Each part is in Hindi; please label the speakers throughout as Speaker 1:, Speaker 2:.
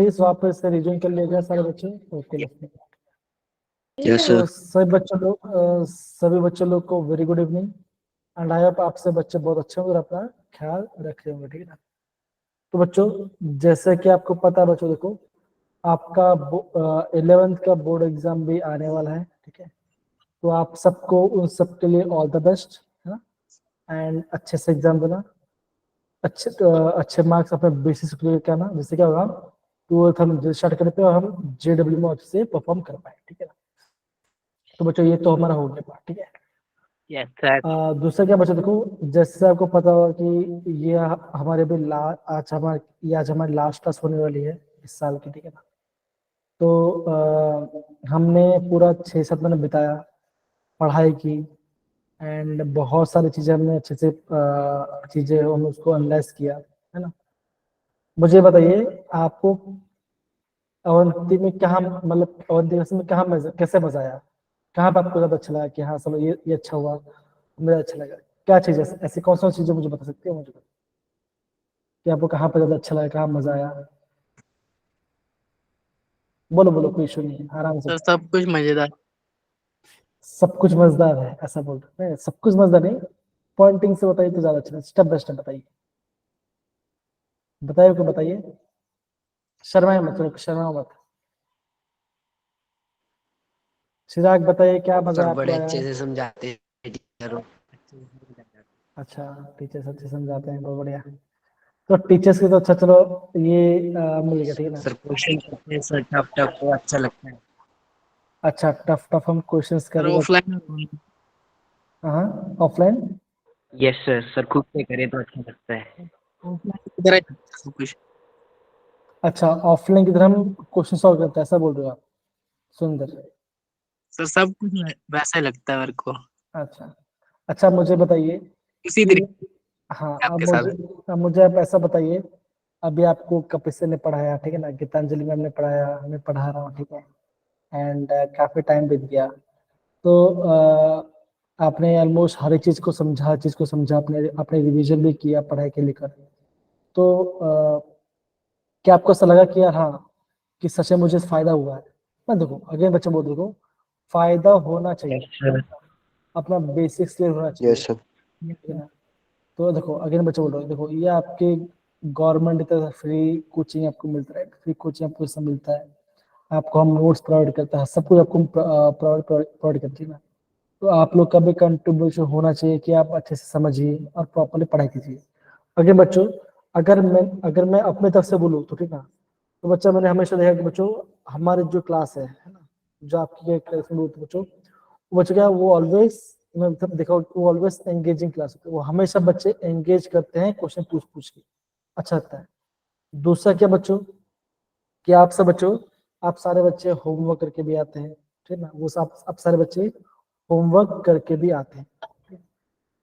Speaker 1: प्लीज वापस से रिज्यूम कर लीजिएगा सारे बच्चे। ओके
Speaker 2: यस
Speaker 1: तो
Speaker 2: सर।
Speaker 1: सभी बच्चों लोग को very good evening. And I hope आपसे बच्चे बहुत अच्छे होंगे और अपना ख्याल रख रहे होंगे, ठीक है ना। तो बच्चों जैसे कि आपको पता है बच्चों, देखो आपका 11th का बोर्ड एग्जाम भी आने वाला है, ठीक है। तो आप सबको उन सब के लिए ऑल द बेस्ट, है ना। एंड अच्छे से एग्जाम देना, अच्छे मार्क्स अपने बेसिस क्लियर करना, जिससे क्या होगा ट्वेल्थ हम स्टार्ट करने पे और हम जेडब्ल्यू में अच्छे से परफॉर्म कर पाए, ठीक है ना। तो बच्चों ये तो हमारा हो गया पार्ट, ठीक है।
Speaker 3: Yes sir.
Speaker 1: दूसरा क्या बच्चों, देखो जैसे आपको पता होगा कि ये हमारे भी आज हमारी लास्ट क्लास होने वाली है इस साल की, ठीक है ना। तो हमने पूरा 6-7 महीने बिताया, पढ़ाई की, एंड बहुत सारी चीजें हमने अच्छे से चीजें हम उसको एनालाइज किया, है ना। मुझे बताइए आपको अवंती में कहाँ, मतलब अवंती में कहाँ कैसे मजा आया, कहाँ पे आपको ज्यादा अच्छा लगा कि हाँ चलो ये अच्छा हुआ, मुझे अच्छा लगा। क्या चीज ऐसी कौन सी चीजें मुझे बता सकते हो मुझे, कि आपको कहाँ पे ज्यादा अच्छा लगा, कहाँ मजा आया। बोलो बोलो, कोई इशू नहीं है, आराम से।
Speaker 3: सर सब कुछ मजेदार।
Speaker 1: सब कुछ मजेदार है ऐसा बोल रहे हैं? सब कुछ मजेदार नहीं, पॉइंटिंग से बताइए तो ज्यादा अच्छा है, स्टेप बाय स्टेप बताइए, बताइए को बताइए, शर्माए मत, चलो शर्मा मत। चिराग बताइए क्या मजा
Speaker 2: सर
Speaker 1: आपको
Speaker 2: बड़े
Speaker 1: आया
Speaker 2: अच्छे
Speaker 1: है।
Speaker 2: से समझाते हैं टीचर।
Speaker 1: अच्छा, टीचर्स अच्छे समझाते हैं, बहुत बढ़िया। तो टीचर्स की तो अच्छा, चलो ये मिल गया, ठीक है ना।
Speaker 2: सर क्वेश्चन करते हैं सर, टफ टफ तो अच्छा लगता है।
Speaker 1: अच्छा, टफ टफ हम क्वेश्चंस
Speaker 3: सर
Speaker 1: करेंगे।
Speaker 3: ऑफलाइन।
Speaker 1: हाँ ऑफलाइन।
Speaker 2: यस सर, सर खुद से करे तो अच्छा लगता है।
Speaker 3: ऑफलाइन सब कुछ।
Speaker 1: अच्छा, ऑफलाइन की तरह हम क्वेश्चन सॉल्व करते हैं, ऐसा बोल रहे हो आप। सुंदर।
Speaker 3: सर सब कुछ वैसा ही लगता है मेरे को,
Speaker 1: अच्छा अच्छा, मुझे बताइए
Speaker 3: इसी
Speaker 1: कि
Speaker 3: तरीके
Speaker 1: हाँ
Speaker 3: से आपके साथ।
Speaker 1: अब मुझे आप ऐसा बताइए, अभी आपको कपिल ने पढ़ाया, ठीक है ना, गीतांजलि मैम ने पढ़ाया, मैं पढ़ा रहा हूँ, ठीक है। एंड काफी टाइम बीत गया, तो आपने ऑलमोस्ट हर चीज को समझा, आपने अपने रिवीजन भी किया पढ़ाई के लेकर। तो क्या आपको ऐसा लगा कि यार हाँ, कि सच में मुझे फायदा हुआ है। मैं देखो अगेन बच्चा बोल, देखो फायदा होना चाहिए,
Speaker 2: यस सर।
Speaker 1: अपना बेसिक्स क्लियर होना चाहिए,
Speaker 2: यस सर।
Speaker 1: ठीक है ना। तो देखो अगेन बच्चा बोल रहा हूँ, देखो ये आपके गवर्नमेंट की तरफ फ्री कोचिंग आपको मिलता है, फ्री कोचिंग आपको इससे मिलता है, आपको हम नोट्स प्रोवाइड करता है, सब कुछ आपको प्रोवाइड करती है ना। तो आप लोग का भी कंट्रीब्यूशन होना चाहिए कि आप अच्छे से समझिए और प्रॉपरली पढ़ाई कीजिए। अगर बच्चों, अगर मैं अपने तरफ से बोलूँ तो, ठीक ना, तो बच्चा मैंने हमेशा देखा कि बच्चों हमारे जो क्लास है ना, जो आपकी क्लास में बोलते बच्चों, वो बच्चों क्या वो ऑलवेज, मैं मतलब देखा वो ऑलवेज एंगेजिंग क्लास होती है, वो हमेशा बच्चे एंगेज करते हैं क्वेश्चन पूछ पूछ के, अच्छा लगता है। दूसरा क्या बच्चों, कि आप सब बच्चों, आप सारे बच्चे होमवर्क करके भी आते हैं, ठीक ना, वो सब आप सारे बच्चे होमवर्क करके भी आते हैं।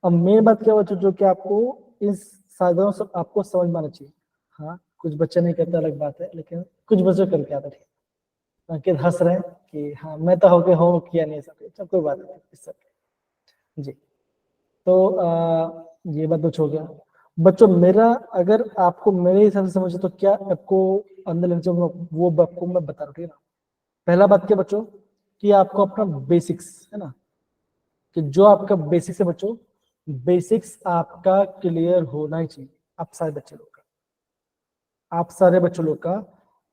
Speaker 1: अब मेन बात क्या बच्चों, जो कि आपको इस साधनों से आपको समझ में आना चाहिए। हाँ कुछ बच्चे नहीं करते अलग बात है, लेकिन कुछ बच्चे करके आते हैं। अंकित हंस रहे हैं कि हाँ मैं तो होके होमवर्क किया नहीं सकते, चल कोई बात नहीं इस सब जी। तो ये बात कुछ हो गया बच्चों। मेरा अगर आपको मेरे हिसाब से समझे तो क्या आपको अंदर लेने चाहिए, वो आपको मैं बता रहा हूँ, ठीक है ना। पहला बात क्या बच्चों, कि आपको अपना बेसिक्स, है ना, कि जो आपका बेसिक्स है बच्चों, बेसिक्स आपका क्लियर होना ही चाहिए। आप सारे बच्चों लोग का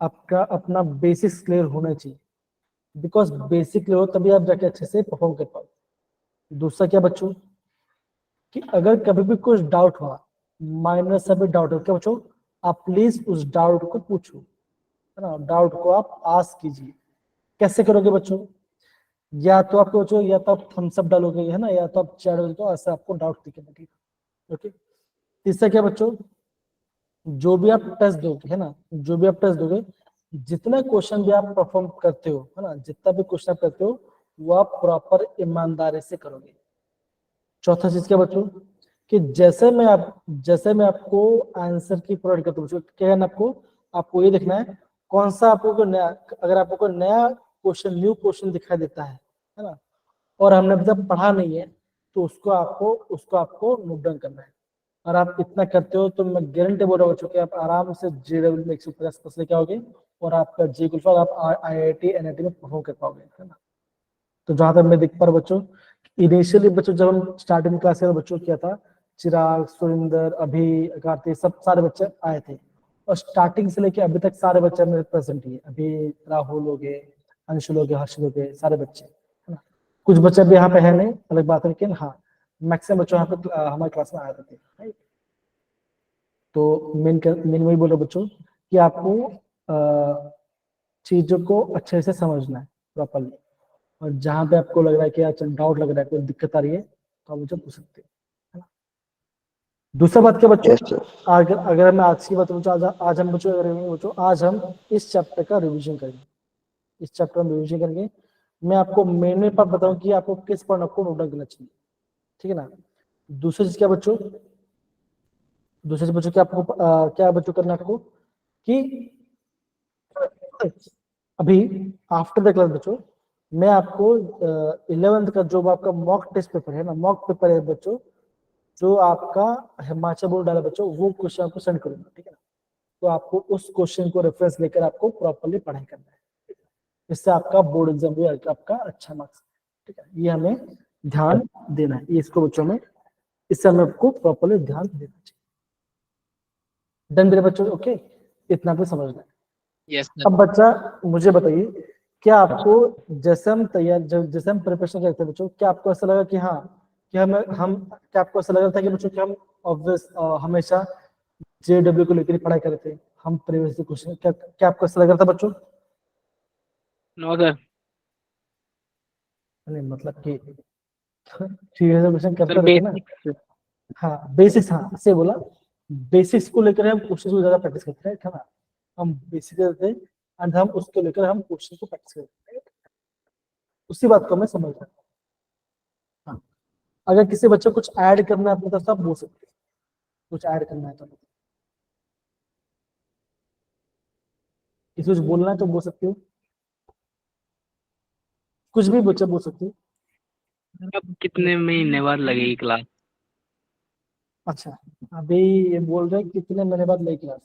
Speaker 1: आपका अपना बेसिक्स क्लियर होना चाहिए, बिकॉज बेसिक क्लियर हो तभी आप जाके अच्छे से परफॉर्म कर पाओ। दूसरा क्या बच्चों, कि अगर कभी भी कुछ डाउट हुआ, माइनर सा भी डाउट हो, क्या बच्चों आप प्लीज उस डाउट को पूछो, है ना, डाउट को आप आस्क कीजिए। कैसे करोगे बच्चों, या तो आपको बच्चों, या तो आप थम्स अप डालोगे, है ना, या तो आप चैट डालोगे, तो ऐसे आपको डाउट दिखेगा, ठीक है। ओके। तीसरा क्या बच्चों, जो भी आप टेस्ट दोगे, है ना, जो भी आप टेस्ट दोगे, जितना क्वेश्चन भी आप परफॉर्म करते हो, है ना, जितना भी क्वेश्चन आप करते हो, वो आप प्रॉपर ईमानदारी से करोगे। चौथा चीज क्या बच्चों, कि जैसे मैं आपको आंसर की प्रोवाइड करता हूँ, क्या है ना, आपको ये देखना है कौन सा आपको कोई नया, अगर आपको कोई नया क्वेश्चन, न्यू क्वेश्चन दिखाई देता है ना, और हमने अभी तक पढ़ा नहीं है, तो उसको आपको नोट डाउन करना है। और आप इतना करते हो तो मैं गारंटी बोल रहा हूँ बच्चों कि आप आराम से JEE में 150 लेके आओगे और आपका जी क्वालिफाई आप IIT NIT में परफॉर्म कर पाओगे, है ना। तो जहां तक मैं देख पा रहा हूँ बच्चों, इनिशियली बच्चों जब हम स्टार्टिंग क्लास के बच्चों किया था, चिराग, सुरेंद्र, अभी, कार्तिक, सब सारे बच्चे आए थे और स्टार्टिंग से लेके अभी तक सारे बच्चे मेरे प्रेजेंट ही है। अभी राहुल हो गए, अंशुल हो गए, हर्षिल हो गए, सारे बच्चे, है ना। कुछ बच्चे अभी यहाँ पे है नहीं, अलग बात है, लेकिन हाँ मैक्सिमम बच्चों यहाँ पे हमारे क्लास में आए थे, right? तो मेन वही बोलो बच्चों कि आपको चीजों को अच्छे से समझना है प्रॉपरली, और जहां पे आपको लग रहा है कि यार डाउट लग रहा है, कोई दिक्कत आ रही है, तो आप मुझे पूछ सकते हो, है ना। दूसरा बात क्या बच्चों,
Speaker 4: यस सर।
Speaker 1: अगर अगर मैं आज की बात पूछूं, आज हम बच्चों आज हम इस चैप्टर का रिवीजन करेंगे। इस चैप्टर में रिवीजन करेंगे, मैं आपको मेन पार्ट बताऊं कि आपको किस पॉइंट आपको नोट डाउन करना चाहिए, ठीक है ना। दूसरी चीज क्या बच्चों, दूसरी चीज बच्चों क्या आपको क्या बच्चों करना है आपको कि अभी आफ्टर द क्लास बच्चों मैं आपको 11th का जो आपका मॉक टेस्ट पेपर है ना, मॉक पेपर है बच्चों, जो आपका हिमाचल बोर्ड डाला बच्चों, वो क्वेश्चन आपको सेंड करूंगा, ठीक है ना। तो आपको उस क्वेश्चन को रेफरेंस लेकर आपको प्रॉपरली पढ़ाई करना है, इससे आपका बोर्ड एग्जाम भी आपका अच्छा मार्क्स, ठीक है। ये हमें ध्यान देना है, ये इसको बच्चों में, इससे हमें आपको प्रॉपरली ध्यान देना चाहिए। डन मेरे बच्चों, ओके, इतना भी समझना है।
Speaker 3: Yes sir.
Speaker 1: अब बच्चा मुझे बताइए, क्या आपको जैसे हम जैसे हम प्रिपरेशन करते हैं बच्चों, क्या आपको ऐसा लगा कि हाँ कि हम क्या आपको ऐसा लग रहा था कि बच्चों कि हम ऑब्वियस हमेशा JW को लेकर ही पढ़ाई कर रहे थे, हम प्रीवियस क्वेश्चन, क्या आपको ऐसा लग रहा था बच्चों?
Speaker 3: No sir.
Speaker 1: नहीं मतलब कि ठीक है क्वेश्चन
Speaker 3: सर
Speaker 1: करते रहते ना।
Speaker 3: बेसिक्स।
Speaker 1: हाँ बेसिक्स, हाँ से बोला, बेसिक्स को लेकर हम क्वेश्चन को ज्यादा प्रैक्टिस करते हैं, है ना। हम बेसिक करते हैं एंड हम उसको लेकर हम क्वेश्चन को प्रैक्टिस करते हैं, उसी बात को मैं समझ रहा हूँ। हाँ, अगर किसी बच्चे को कुछ ऐड करना है अपनी तरफ से आप बोल सकते हैं, कुछ ऐड करना है तो, किसी को कुछ बोलना है तो बोल सकते हो, कुछ भी बच्चा बोल सकते हो।
Speaker 3: अब कितने महीने बाद लगेगी क्लास?
Speaker 1: अच्छा, अभी ये बोल रहे हैं कितने महीने बाद नई क्लास,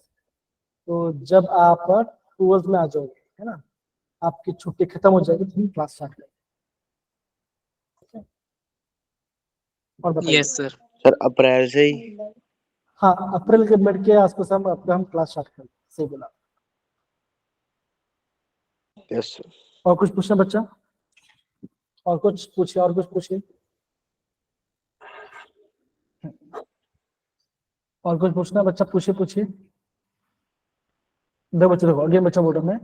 Speaker 1: तो जब आप 12th में आ जाओगे, है ना, आपकी छुट्टी खत्म हो जाएगी तो हम क्लास स्टार्ट करेंगे, ठीक है? और बताइए।
Speaker 3: Yes sir.
Speaker 4: सर अप्रैल से ही।
Speaker 1: हाँ अप्रैल के मिड के आसपास हम क्लास स्टार्ट करेंगे, सही बोला।
Speaker 4: Yes sir.
Speaker 1: और कुछ पूछना बच्चा, और कुछ पूछिए, और कुछ पूछिए, और कुछ पूछना बच्चा, पूछिए पूछिए। देखो बच्चा, देखो अगेन बच्चा बोल रहा हूं मैं,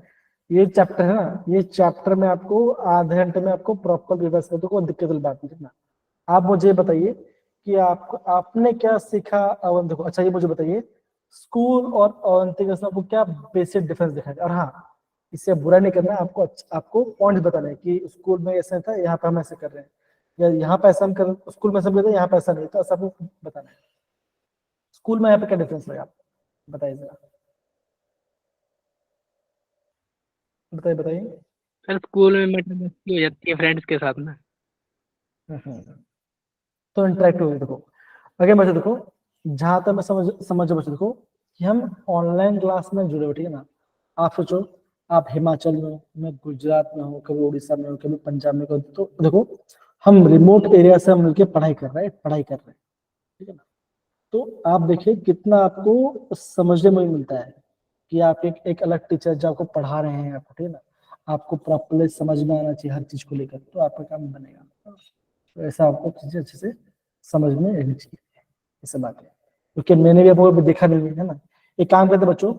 Speaker 1: ये चैप्टर है ना, ये चैप्टर में आपको आधे घंटे में आपको प्रॉपर रिवर्स कर दो, कोई दिक्कत वाली बात नहीं है ना। आप मुझे बताइए कि आपको आपने क्या सीखा देखो, अच्छा ये मुझे बताइए, स्कूल और अवंतिका में आपको क्या बेसिक डिफरेंस दिखा है? और हाँ, इससे बुरा नहीं करना है, आपको पॉइंट बताना है कि स्कूल में ऐसा था, यहाँ पे हम ऐसे कर रहे हैं, या यहाँ पे ऐसा हम कर, स्कूल में सब यहाँ पे ऐसा नहीं, तो ऐसा आपको बताना है। स्कूल में यहाँ पे क्या डिफरेंस लगा आपको, बताइए जरा, बताइए बताइए।
Speaker 3: सर स्कूल में मटर मस्ती हो जाती है फ्रेंड्स के साथ में।
Speaker 1: तो इंटरेक्टिव है, देखो अगर बच्चे देखो, जहां तक मैं समझ बच्चे देखो कि हम ऑनलाइन क्लास में जुड़े हो, ठीक है ना। आप सोचो, आप हिमाचल में हो, मैं गुजरात में हूँ, कभी उड़ीसा में हूँ, कभी पंजाब में, कभी, तो देखो हम रिमोट एरिया से हम मिलकर पढ़ाई कर रहे हैं, ठीक है ना। तो आप देखिए कितना आपको समझने में मिलता है कि आप एक अलग टीचर जो आपको पढ़ा रहे हैं आपको, ठीक है ना, आपको प्रॉपरली समझ में आना चाहिए हर चीज को लेकर, तो आपका काम बनेगा। तो ऐसा आपको चीजें अच्छे से समझ में आनी चाहिए, ऐसा बात है, क्योंकि मैंने भी आपको देखा नहीं है ना। एक काम करते बच्चों,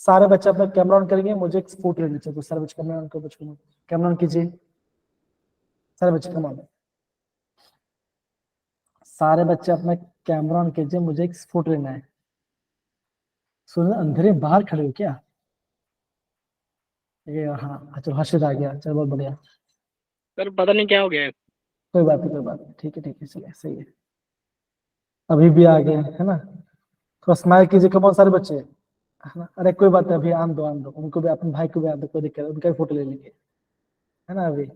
Speaker 1: सारे बच्चे अपना कैमरा ऑन करेंगे, मुझे एक फोटो लेनी चाहिए, तो सारे बच्चे कैमरा ऑन करो, बच्चों कैमरा ऑन कीजिए, सारे बच्चे कैमरा ऑन, सारे बच्चे अपना कैमरा ऑन कीजिए, मुझे एक फोटो लेना है। सुन अंधेरे में बाहर खड़े हो क्या? ये हाँ चलो, हर्षित आ गया, चलो बहुत बढ़िया।
Speaker 3: सर पता नहीं क्या हो गया है।
Speaker 1: कोई बात नहीं, कोई बात नहीं, ठीक है चलिए, सही है। अभी भी आ गए, है ना। तो स्माइल कीजिए, कम ऑन सारे बच्चे, है ना। अरे कोई बात नहीं, अभी आन दो उनको भी, अपने भाई को भी आन दो, कोई दिक्कत नहीं, उनका भी फोटो ले लेंगे, है ना। अभी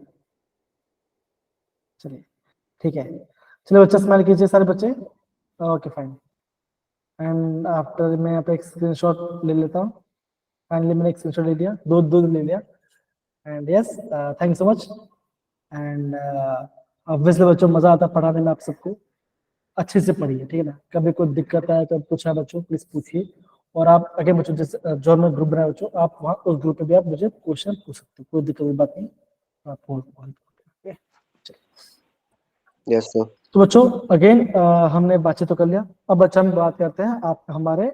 Speaker 1: चलिए, ठीक है, चलिए बच्चा स्माइल कीजिए सारे बच्चे, ओके फाइन। एंड आफ्टर मैं यहाँ पे एक स्क्रीनशॉट ले लेता हूँ। फाइनली मैंने एक स्क्रीनशॉट ले लिया, दो ले लिया। And yes, thank you so much. And obviously बच्चों मजा आता है पढ़ाने में आप सबको, अच्छे से पढ़िए, ठीक है ना। कभी कोई दिक्कत आए तो कुछ है बच्चों प्लीज पूछिए। और आप अगर बच्चों जिस जो मैं ग्रुप बनाया बच्चों, आप वहाँ उस ग्रुप पे भी आप मुझे क्वेश्चन पूछ सकते हो, कोई दिक्कत की बात नहीं। आप
Speaker 4: यस सर।
Speaker 1: तो बच्चों अगेन हमने बातचीत तो कर लिया, अब बच्चा हम बात करते हैं आप हमारे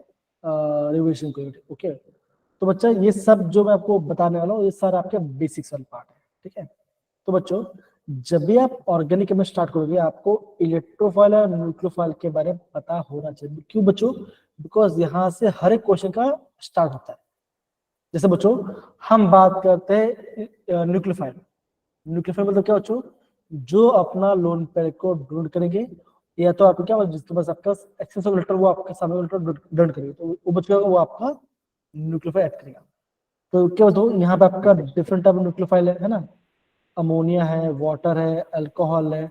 Speaker 1: रिविजन को। ओके, तो बच्चा ये सब जो मैं आपको बताने वाला हूँ ये सारा आपके बेसिक्स वाला पार्ट है, ठीक है। तो बच्चों जब भी आप ऑर्गेनिक केमिस्ट्री स्टार्ट करोगे आपको इलेक्ट्रोफाइल और न्यूक्लियोफाइल के बारे में पता होना चाहिए। क्यों बच्चों? बिकॉज यहाँ से हर एक क्वेश्चन का स्टार्ट होता है। जैसे बच्चों हम बात करते हैं न्यूक्लियोफाइल। न्यूक्लियोफाइल मतलब क्या बच्चों? जो अपना लोन पेयर को डोनेट करेंगे, या तो आपको क्या जिसके पास आपका एक्सेस ऑफ इलेक्ट्रॉन वो आपके सामने इलेक्ट्रॉन डोनेट करेंगे, तो वो बच्चों वो आपका न्यूक्लियोफाइल ऐड करेगा। तो क्या बताओ यहाँ पे आपका डिफरेंट टाइप ऑफ न्यूक्लियोफाइल है ना। अमोनिया है, वाटर है, अल्कोहल है,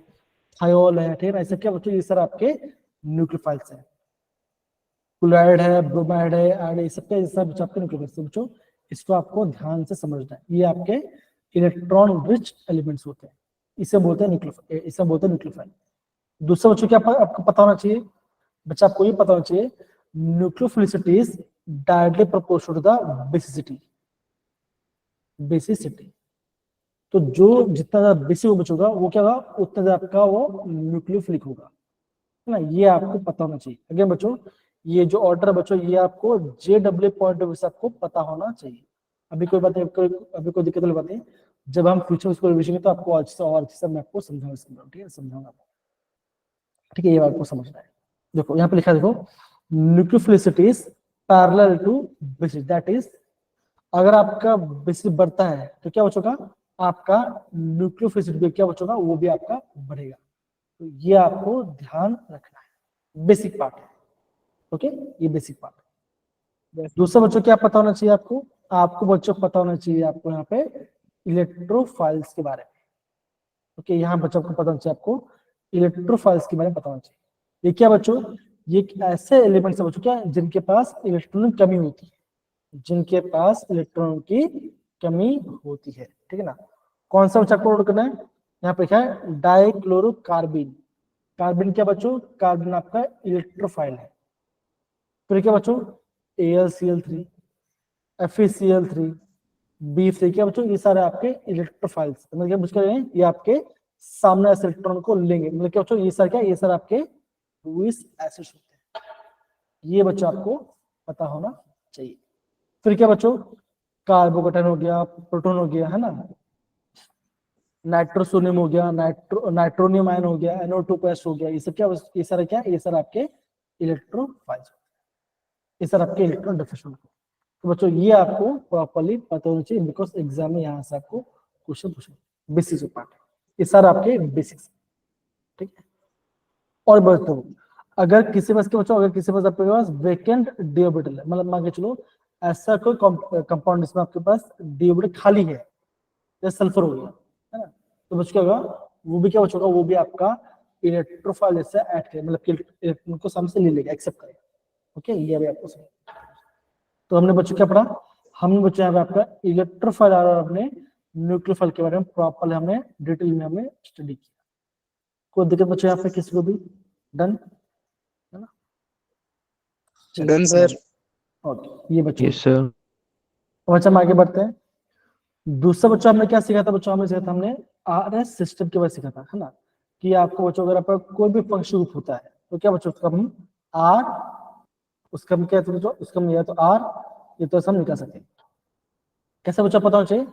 Speaker 1: थायोल है, ठीक है ना। ऐसे क्या बच्चों ये सर आपके न्यूक्लियोफाइल्स हैं। क्लोराइड है, ब्रोमाइड है, आयड, ये सब के सब आपके न्यूक्लियोफाइल्स। बच्चों इसको आपको ध्यान से समझना है, ये आपके इलेक्ट्रॉन रिच एलिमेंट्स होते हैं, इसे बोलते हैं न्यूक्लियोफाइल, इसे बोलते हैं न्यूक्लियोफाइल। दूसरा बच्चों क्या आपको पता होना चाहिए, बच्चा आपको ये पता होना चाहिए nucleophilicity is directly proportional to the basicity. Basicity तो जो जितना ज्यादा बेसिक बचोगा वो क्या होगा, उतना ज्यादा आपका वो न्यूक्लियोफिलिक होगा, है ना। ये आपको पता होना चाहिए। अगेन बच्चों ये जो ऑर्डर है बच्चों ये आपको JW पॉइंट ऑफ व्यू से आपको पता होना चाहिए। अभी कोई बात नहीं, अभी कोई दिक्कत वाली बात नहीं। जब हम फ्यूचर इसको रिविजन तो आपको अच्छे से और अच्छे से मैं आपको समझाऊंगा, ठीक है, समझाऊंगा, ठीक है। ये आपको समझना है। देखो यहाँ पे लिखा है, देखो nucleophilicity is parallel to basis, that is अगर आपका बेसिस बढ़ता है तो क्या बचोगा, आपका न्यूक्लियोफिलिसिटी क्या बचोगा, वो भी आपका बढ़ेगा। तो ये आपको ध्यान रखना है, बेसिक पार्ट है। ओके, ये बेसिक पार्ट। दूसरा बच्चों क्या पता होना चाहिए आपको, आपको बच्चों पता होना चाहिए आपको यहाँ पे इलेक्ट्रोफाइल्स के बारे में। ओके, यहाँ बच्चों को पता होना चाहिए आपको इलेक्ट्रोफाइल्स के बारे में पता होना चाहिए। ये क्या बच्चों, ये ऐसे एलिमेंट्स है बच्चों क्या जिनके पास इलेक्ट्रॉन की कमी होती है, जिनके पास इलेक्ट्रॉन की कमी होती है, ठीक है ना। कौन सा बच्चा को नोट करना है, यहाँ पे क्या है डाइक्लोरोकार्बिन। कार्बिन क्या बच्चों, कार्बिन आपका इलेक्ट्रोफाइल है। फिर क्या बच्चों AlCl3, FeCl3, B3 क्या बच्चों, ये सारे आपके इलेक्ट्रोफाइल्स, मतलब क्या बच्चों ये आपके सामने ऐसे इलेक्ट्रॉन को लेंगे, मतलब क्या बच्चों ये सारे क्या, ये सारे आपके लुईस एसिड्स होते हैं। ये बच्चों आपको पता होना चाहिए। फिर क्या बच्चों कार्बोकेटाइन हो गया, प्रोटॉन हो गया, है ना, नाइट्रोसोनियम हो गया, नाइट्रोनियम आयन हो गया, NO2+ हो गया, ये सब क्या, ये सारे क्या, ये सारे आपके इलेक्ट्रोफाइल्स, ये सारे आपके इलेक्ट्रॉन डिफिशिएंट। तो बच्चों ये आपको प्रॉपर्ली पता होना चाहिए, बिकॉज एग्जाम में यहाँ से आपको क्वेश्चन पूछे बेसिक्स पार्ट, ये सारे आपके बेसिक्स, ठीक है। और बच्चों अगर किसी बस के बच्चों अगर किसी बस आपके पास वेकेंट डी ऑर्बिटल है, मतलब मान के चलो ऐसा कोई कंपाउंड जिसमें आपके पास डी ऑर्बिटल खाली है, जैसे सल्फर हो गया, है ना, तो बच्चों क्या होगा, वो भी क्या बच्चों वो भी आपका इलेक्ट्रोफाइल जैसे ऐड करेगा, मतलब कि इलेक्ट्रॉन को सामने से ले लेगा, एक्सेप्ट करेगा। ओके, ये भी आपको समझ। तो हमने बच्चों क्या पढ़ा, हमने बच्चों यहाँ पे आपका इलेक्ट्रोफाइल और अपने न्यूक्लियोफाइल के बारे में प्रॉपर्ली हमने डिटेल में हमने स्टडी किया। कोई दिक्कत बच्चों यहाँ पे किसी को भी? डन है ना,
Speaker 3: डन सर।
Speaker 1: ओके, ये बच्चों
Speaker 2: यस सर।
Speaker 1: बच्चा हम आगे बढ़ते हैं। दूसरा बच्चों हमने क्या सीखा था बच्चों, हमने सीखा था हमने RS सिस्टम के बारे में सीखा था, है ना, कि आपको बच्चों अगर आपका कोई भी फंक्शन ग्रुप होता है तो क्या बच्चों उसका हम R, उसका हम क्या बच्चों, उसका हम या तो R ये तो हम निकाल सकते हैं। कैसे बच्चा पता होना चाहिए,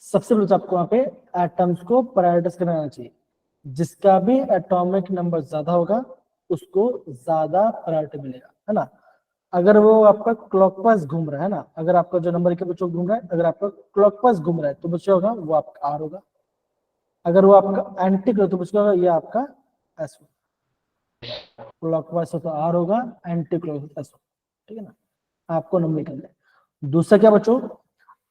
Speaker 1: सबसे पहले आपको वहां पे एटम्स को प्रायोरिटाइज करना आना चाहिए, जिसका भी एटॉमिक नंबर ज्यादा होगा उसको ज्यादा प्रायोरिटी मिलेगा, है ना। अगर वो आपका क्लॉकवाइज घूम रहा है ना, अगर आपका जो नंबर के बच्चों घूम रहा है, अगर आपका क्लॉकवाइज घूम रहा है तो बच्चा होगा वो आपका R होगा। अगर वो आपका एंटी क्लॉक तो बच्चा होगा ये आपका S होगा। क्लॉकवाइज हो तो R होगा, एंटी क्लॉक तो S होगा, ठीक है ना, आपको नंबर निकलना है। दूसरा क्या बच्चों,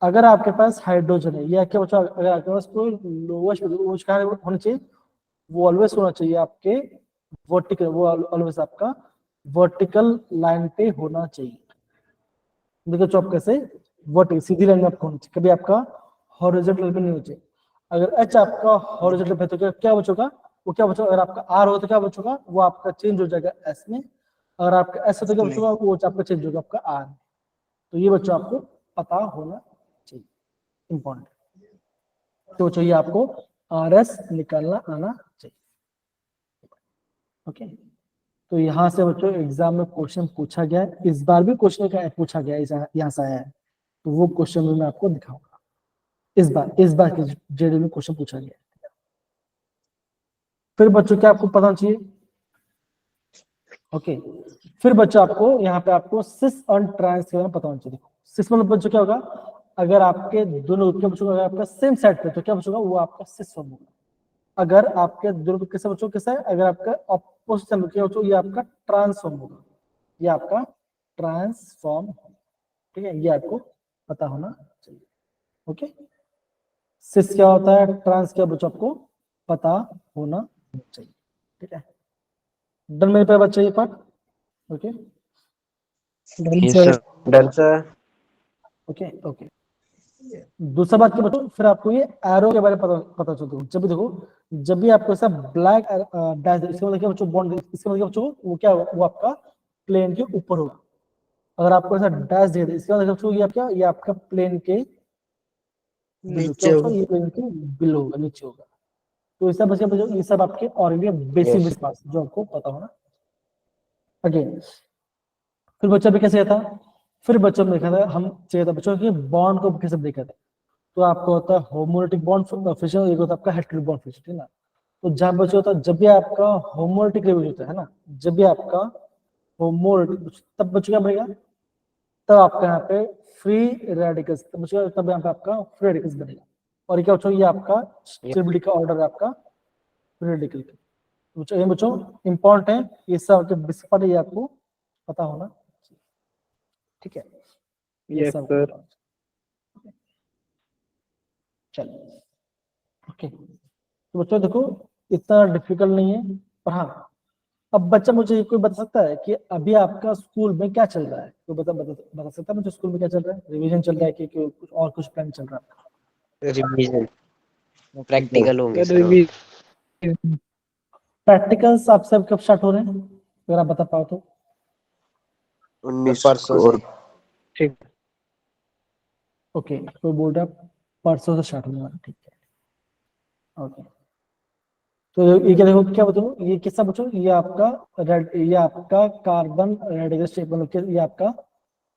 Speaker 1: अगर आपके पास हाइड्रोजन है या क्या बच्चों, अगर आपके पास कोई लोवेस्ट होना चाहिए, वो ऑलवेज होना चाहिए आपके वर्टिकल, वो ऑलवेज आपका वर्टिकल लाइन पे होना चाहिए। देखो चौक कैसे वर्टिकल सीधी लाइन में आपको होना चाहिए, कभी आपका हॉरिजॉन्टल पे नहीं होना चाहिए। अगर एच आपका हॉरिजॉन्टल पे है तो क्या बचेगा, वो क्या बचेगा, अगर आपका आर हो तो क्या बचेगा, वो आपका चेंज हो जाएगा एस में। अगर आपका एस हो तो क्या
Speaker 3: इसमें।
Speaker 1: बचेगा, वो आपका चेंज होगा आपका आर। तो ये बच्चों आपको पता होना चाहिए, इंपॉर्टेंट। तो चाहिए आपको आर एस निकालना आना चाहिए। ओके, तो यहाँ से बच्चों एग्जाम में क्वेश्चन पूछा गया है, इस बार भी क्वेश्चन का पूछा गया है, यहाँ से आया है, तो वो क्वेश्चन मैं आपको दिखाऊंगा। इस बार के जेडी में क्वेश्चन पूछा गया है। फिर बच्चों क्या आपको पता चाहिए, ओके, फिर बच्चों आपको यहाँ पे आपको सिस और ट्रांस के बारे में पता होना चाहिए। देखो सिस मतलब बच्चों क्या होगा, अगर आपके दोनों क्या बच्चों, अगर आपका सेम साइड पे तो क्या बच्चों वो आपका सिस फॉर्म होगा। अगर आपके दोनों कैसे बच्चों कैसा है, अगर आपका ऑपोजिट साइड क्या बच्चों, ये आपका ट्रांसफॉर्म होगा, ये आपका ट्रांसफॉर्म, ठीक है, ये आपको पता होना चाहिए। ओके, सिस क्या होता है, ट्रांस क्या बच्चों आपको पता होना चाहिए। ठीक है, डन मेरे पे बच्चे ये part. Okay
Speaker 4: Yes sir. Done sir.
Speaker 1: Okay okay, दूसरा बात क्या बच्चों, फिर आपको ये एरो के बारे में पता चलता है। जब भी देखो, जब भी आपको ऐसा ब्लैक डैश, इसका मतलब क्या बच्चों बॉन्ड, इसका मतलब बच्चों वो क्या होगा, वो आपका प्लेन के ऊपर होगा। अगर आपको ऐसा डैश दे दे, इसका मतलब बच्चों ये आपका, ये आपका प्लेन के बिलो, क्या
Speaker 3: नीचे
Speaker 1: बच्चों
Speaker 3: होगा।
Speaker 1: ये प्लेन के बिलो होगा, नीचे होगा। तो इस बच्चों ये सब आपके और बेसिक
Speaker 4: Yes.
Speaker 1: बेसिक बात जो आपको पता होना। अगेन फिर बच्चा भी कैसे था, फिर बच्चों में देखा था, हम चाहिए था बच्चों के बॉन्ड को कैसे देखा था। तो आपको होता है होमोलिटिक बॉन्ड फिशन, एक होता है आपका हेटेरोटिक बॉन्ड फिशन, ठीक है ना। तो जहां बच्चों होता है, जब भी आपका होमोलिटिक रिवेज होता है ना, जब भी आपका होमोलिटिक, तब बच्चों क्या बनेगा, तब आपका यहाँ पे फ्री रेडिकल्स, तब बच्चों तब यहाँ पे आपका फ्री रेडिकल्स बनेगा। और ये क्या बच्चों, ये आपका स्टेबिलिटी का ऑर्डर है आपका फ्री रेडिकल का। बच्चों ये बच्चों इंपॉर्टेंट है, ये सब आपके बेसिक पार्ट, ये आपको पता होना चाहिए। ठीक है, ये
Speaker 4: Yes
Speaker 1: सब
Speaker 4: sir.
Speaker 1: चलो ओके। तो बच्चों देखो इतना डिफिकल्ट नहीं है, पर हाँ अब बच्चा मुझे कोई बता सकता है कि अभी आपका स्कूल में क्या चल रहा है, कोई बता सकता है मुझे, स्कूल में क्या चल रहा है, रिवीजन चल रहा है कि कुछ और कुछ प्लान चल रहा है।
Speaker 4: Revision. Practical होंगे सर।
Speaker 1: प्रैक्टिकल्स आप सब कब स्टार्ट हो रहे हैं, अगर आप बता पाओ तो।
Speaker 4: 19 परसों से।
Speaker 2: ठीक।
Speaker 1: ओके, कोई बोल रहा है परसों से स्टार्ट होने वाला, ठीक है ओके। तो ये क्या देखो क्या बताऊँ, ये किसका बच्चों, ये आपका रेड, ये आपका कार्बन रेडिकल स्टेट, मतलब कि ये आपका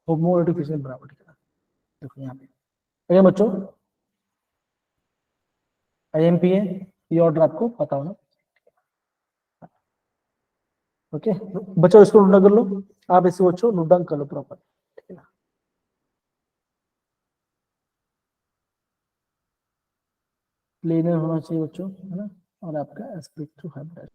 Speaker 1: होमोलिटिक बराबर, ठीक है। देखो यहाँ पे ठीक है बच्चों, आईएमपी है, ये ऑर्डर आपको पता होना। ओके बच्चों इसको नोट कर लो, आप इसे बच्चों नोट डाउन कर लो प्रॉपर, ठीक है ना। प्लेनर होना चाहिए बच्चों, है ना, और आपका एस्पेक्ट टू हाइब्रिड।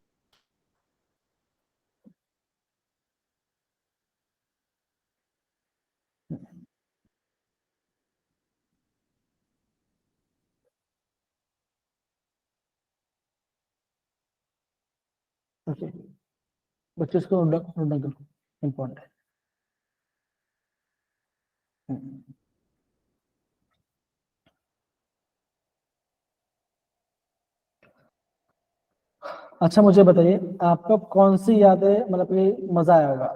Speaker 1: ओके बच्चों इसको नोट डाउन कर लो, इम्पोर्टेंट है। अच्छा मुझे बताइए, आपको कौन सी यादें मतलब कि मजा आया होगा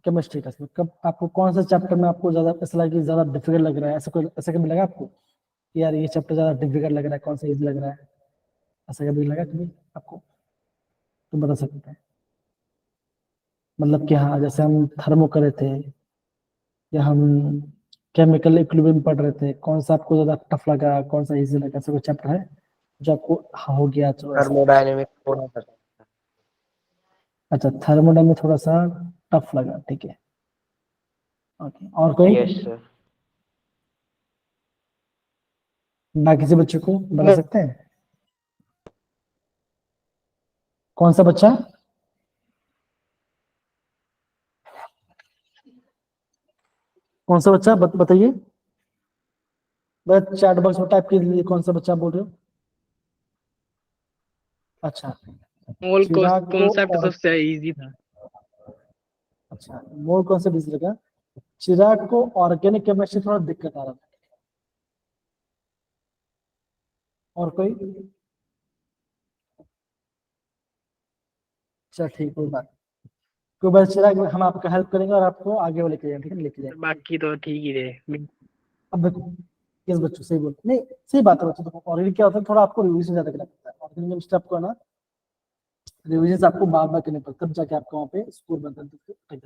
Speaker 1: केमिस्ट्री का, कब आपको कौन सा चैप्टर में आपको ज्यादा ऐसा लगा कि ज्यादा डिफिकल्ट लग रहा है, ऐसा कोई ऐसा कभी लगा आपको कि यार ये चैप्टर ज्यादा डिफिकल्ट लग रहा है, कौन सा इजी लग रहा है, ऐसा कभी लगा कभी आपको, तो बता सकते हैं। मतलब कि हाँ जैसे हम थर्मो कर रहे थे, या हम केमिकल इक्विलिब्रियम पढ़ रहे थे, कौन सा आपको ज्यादा टफ लगा, कौन सा इजी लगा, ऐसा कोई चैप्टर है जो आपको हाँ हो गया चलो ऐसा।
Speaker 4: थर्मोडायनेमिक थोड़ा सा।
Speaker 1: अच्छा थर्मोडायनामिक्स में थोड़ा सा टफ लगा, ठीक है ओके। और कोई
Speaker 4: Yes sir.
Speaker 1: बाकी किसी बच्चे को बता सकते हैं, कौन सा बच्चा, कौन सा बच्चा बताइए, बस चैट बॉक्स में टाइप कीजिए कौन सा बच्चा बोल रहे हो। अच्छा
Speaker 3: ऑल
Speaker 1: चिराग को
Speaker 3: कॉन्सेप्ट सबसे इजी था।
Speaker 1: अच्छा, मोर कौन सा बिजी लगा? चिराग को ऑर्गेनिक केमिस्ट्री थोड़ा दिक्कत आ रहा था। और कोई? अच्छा ठीक, कोई बात नहीं। कोई बात नहीं, चिराग हम आपका हेल्प करेंगे और आपको आगे वो लेके जाएंगे, ठीक है, लेके जाएंगे।
Speaker 2: बाकी तो ठीक ही रहे।
Speaker 1: अब देखो, किस बच्चों सही बोल नहीं, सही बात है बच्चों। देखो ऑर्गेनिक क्या होता है, थोड़ा आपको रिविजन ज्यादा करना पड़ता है। ऑर्गेनिक केमिस्ट्री आपको है ना, रिविजन आपको बार बार करने पड़ते, तब जाके आपको वहाँ पे स्कोर बनता है।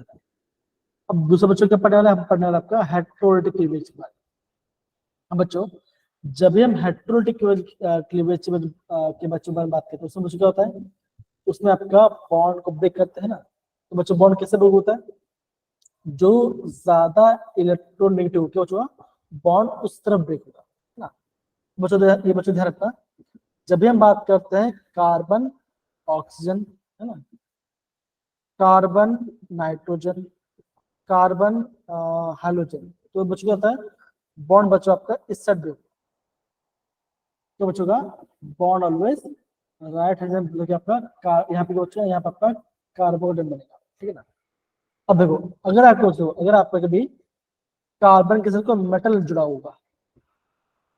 Speaker 1: अब दूसरे बच्चों क्या पढ़ने वाला है? हम पढ़ने वाला आपका हेटेरोटिक क्लीवेज के बारे में। अब बच्चों, जब भी हम हेटेरोटिक क्लीवेज के बच्चों के बारे में बात करते हैं, उसमें बच्चों क्या होता है, उसमें आपका बॉन्ड को ब्रेक करते हैं ना। तो बच्चों बॉन्ड कैसे ब्रेक होता है? जो ज्यादा इलेक्ट्रोनेगेटिव क्या होगा, बॉन्ड उस तरफ ब्रेक होगा, है ना। बच्चों ये बच्चों ध्यान रखना, जब भी हम बात करते हैं कार्बन ऑक्सीजन, है ना, कार्बन नाइट्रोजन, कार्बन हाइड्रोजन, तो बच्चों क्या होता है, बॉन्ड बच्चों आपका इस साइड ब्रेक। तो बच्चों का bond always right hand side, आपका यहाँ पे बच्चों, यहाँ पे आपका कार्बोडन बनेगा, ठीक है ना। अब देखो, अगर आपका कभी कार्बन के साथ कोई मेटल जुड़ा होगा,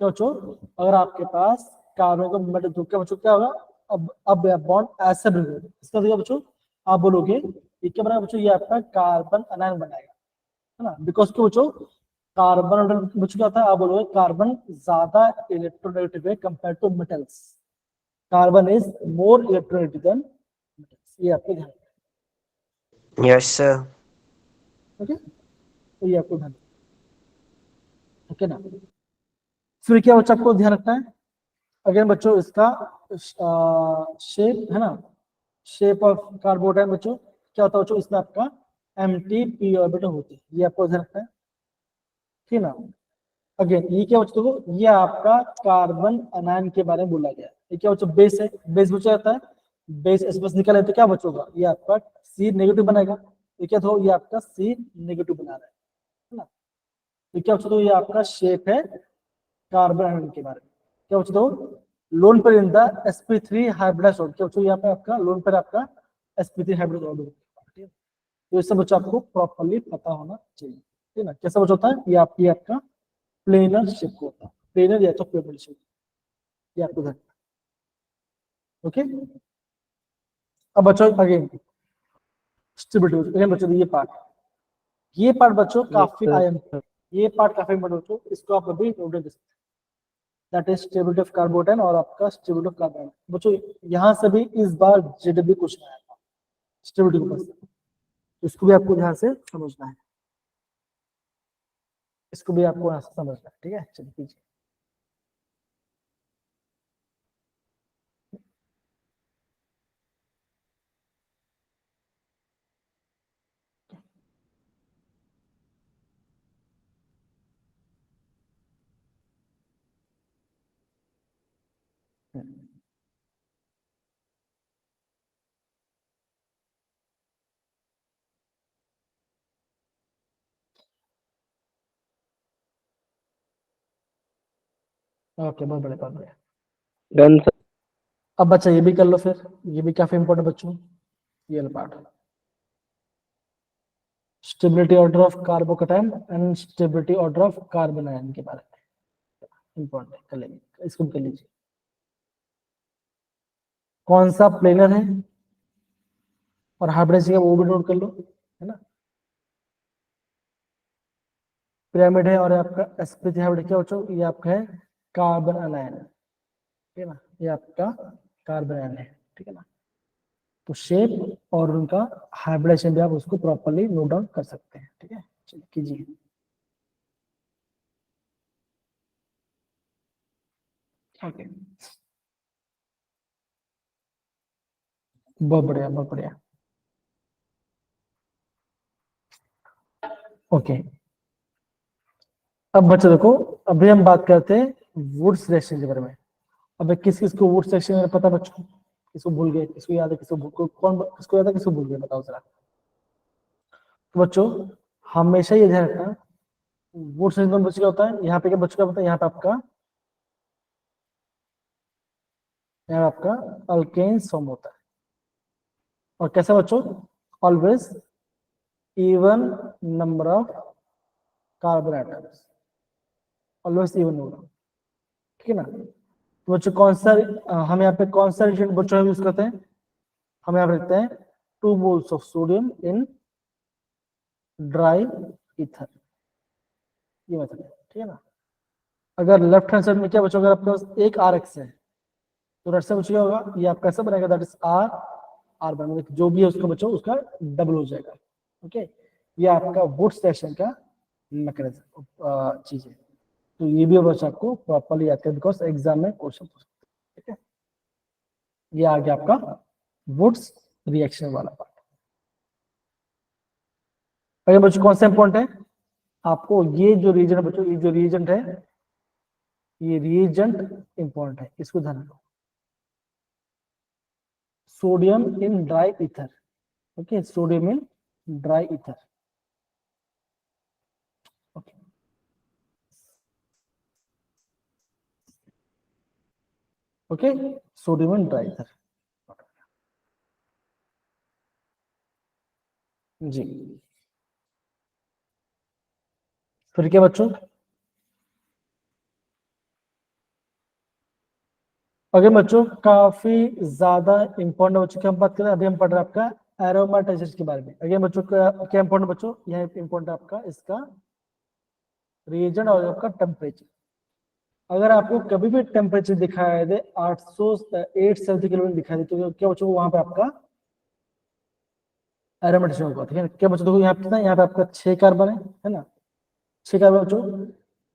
Speaker 1: क्या बच्चों, अगर आपके पास कार्बन का मेटल जुड़, क्या बच्चों क्या होगा, अब बॉन्ड ऐसे ब्रेक होगा। इसका मतलब बच्चों, आप बोलोगे ये क्या बना बच्चों, ये आपका कार्बन अनायन बनाएगा, है ना। बिकॉज क्यों बच्चों, कार्बन और बच्चों क्या होता है, आप बोलोगे कार्बन ज्यादा इलेक्ट्रोनेगेटिव है compare to metals. Carbon is more electronegative than metals, ये आपको ध्यान रखना
Speaker 4: Yes, sir.
Speaker 1: है, ओके। तो ये आपको ध्यान, ओके ना। फिर क्या बच्चा आपको ध्यान रखना है, अगेन बच्चों इसका शेप है ना, शेप ऑफ कार्बोटाइन बच्चों क्या होता है बच्चों, इसमें आपका एम्प्टी ऑर्बिटल होती है, ये आपको ध्यान रखना है, ठीक है ना। अगेन ये क्या बच्चों को, ये आपका कार्बन अनायन के बारे में बोला गया है। ये क्या बच्चों, बेस है, बेस बच्चों आता है, बेस इस बस निकल है तो क्या बचोगा, ये आपका सी नेगेटिव बनाएगा। ये क्या था, ये आपका सी नेगेटिव बना रहा है ना। ये क्या बच्चों, ये आपका शेप है कार्बन आयन के बारे में। क्या बच्चों, लोन पर in the sp3 hybridised orbital, क्या बच्चों यहाँ पे आपका लोन पर आपका sp3 हाइब्रिड ऑर्बिटल, ठीक है। तो ये सब बच्चों आपको प्रॉपर्ली पता होना चाहिए, ठीक है ना। कैसा बच्चों होता है, ये आपका प्लेनर शेप को होता है, प्लेनर या तो पेपर शेप, ये आपको ध्यान, ओके। अब बच्चों अगेन स्टेबिलिटी, अगेन बच्चों ये पार्ट बच्चों काफी आयन, ये पार्ट काफी इंपॉर्टेंट बच्चों, इसको आप अभी नोट कर सकते हैं। दैट इज स्टेबिलिटी ऑफ कार्बोटाइन और आपका स्टेबिलिटी ऑफ कार्बन बच्चों, यहाँ से भी इस बार जेडबी क्वेश्चन आया था स्टेबिलिटी के ऊपर से, तो इसको भी आपको ध्यान से समझना है, इसको भी आपको यहाँ से समझना है, ठीक है। चलिए कीजिए, ओके, बहुत बढ़िया बहुत बढ़िया।
Speaker 2: Done sir.
Speaker 1: अब बच्चा ये भी कर लो फिर, ये भी काफी इंपॉर्टेंट बच्चों, ये part stability order of carbocation and stability order of carbon ion के बारे में इंपॉर्टेंट, कर लेंगे, इसको कर लीजिए। कौन सा प्लेनर है और हाइब्रिड का वो भी नोट कर लो, है ना। पिरामिड है और आपका sp3 हाइब्रिड क्या बच्चों, ये आपका है कार्बन अनायन, ठीक है ना, ये आपका कार्बन अनायन है, ठीक है ना। तो शेप और उनका हाइब्रिडेशन भी आप उसको प्रॉपर्ली नोट डाउन कर सकते हैं, ठीक है। चलिए कीजिए, ओके, बहुत बढ़िया बहुत बढ़िया, ओके। अब बच्चों देखो, अभी हम बात करते हैं वुड्स रिएक्शन के बारे में। अब किस किस को वुड्स रिएक्शन में पता बच्चों, किसको भूल गए, किसको याद है, कौन किसको याद है, किसको भूल गए, बताओ जरा। तो बच्चों हमेशा ये ध्यान रखना, वुड्स रिएक्शन में बच्चों क्या होता है, यहाँ पे क्या बच्चों क्या होता है, यहाँ आपका अल्केन फॉर्म होता है। और कैसा बच्चों, always even number of carbon atoms, always even होगा, ठीक है ना। तो बच्चों कौन सा हम यहाँ पे कौन सा रिएजेंट बच्चों यूज करते हैं, हम यहाँ पे लिखते हैं 2 moles of sodium in dry ether, ये मेथड है, ठीक है ना। अगर लेफ्ट हैंड साइड में क्या बच्चों, अगर आपके पास एक RX है तो राइट साइड क्या होगा, ये आपका कैसा बनेगा, दैट इज R बनेगा, जो भी है उसका बच्चों उसका डबल हो जाएगा, ओके। ये आपका वुड्स रिएक्शन का मैकेनिज्म चीज है, तो ये भी बच्चा आपको प्रॉपर्ली याद करें बिकॉज एग्जाम में क्वेश्चन पूछ सकते हैं, ठीक है। ये आ गया आपका वुड्स रिएक्शन वाला पार्ट। अगर बच्चों कौन सा इंपॉर्टेंट है आपको, ये जो रिएजेंट बच्चों, ये जो रिएजेंट है, ये रिएजेंट इंपॉर्टेंट है, इसको ध्यान रखो। Sodium in dry ether, okay, sodium in dry ether, okay. Okay, sodium in dry ether, जी। फिर क्या बच्चों, अगर बच्चों काफी ज्यादा इंपॉर्टेंट बच्चों की हम बात करें, अभी हम पढ़ रहे हैं आपका एरोमेटाइजेशन के बारे में। अगर बच्चों का क्या इंपॉर्टेंट बच्चों, यह इंपॉर्टेंट आपका इसका रिएजेंट और आपका टेम्परेचर। अगर आपको कभी भी टेम्परेचर दिखाया दे 870 किलोमीटर दिखाई दे, तो क्या बच्चों वहां पे आपका एरोमेटाइजेशन होगा, ठीक है ना। क्या बच्चों देखो यहाँ पे कितना, यहाँ पे आपका 6 कार्बन है ना, 6 कार्बन बच्चों,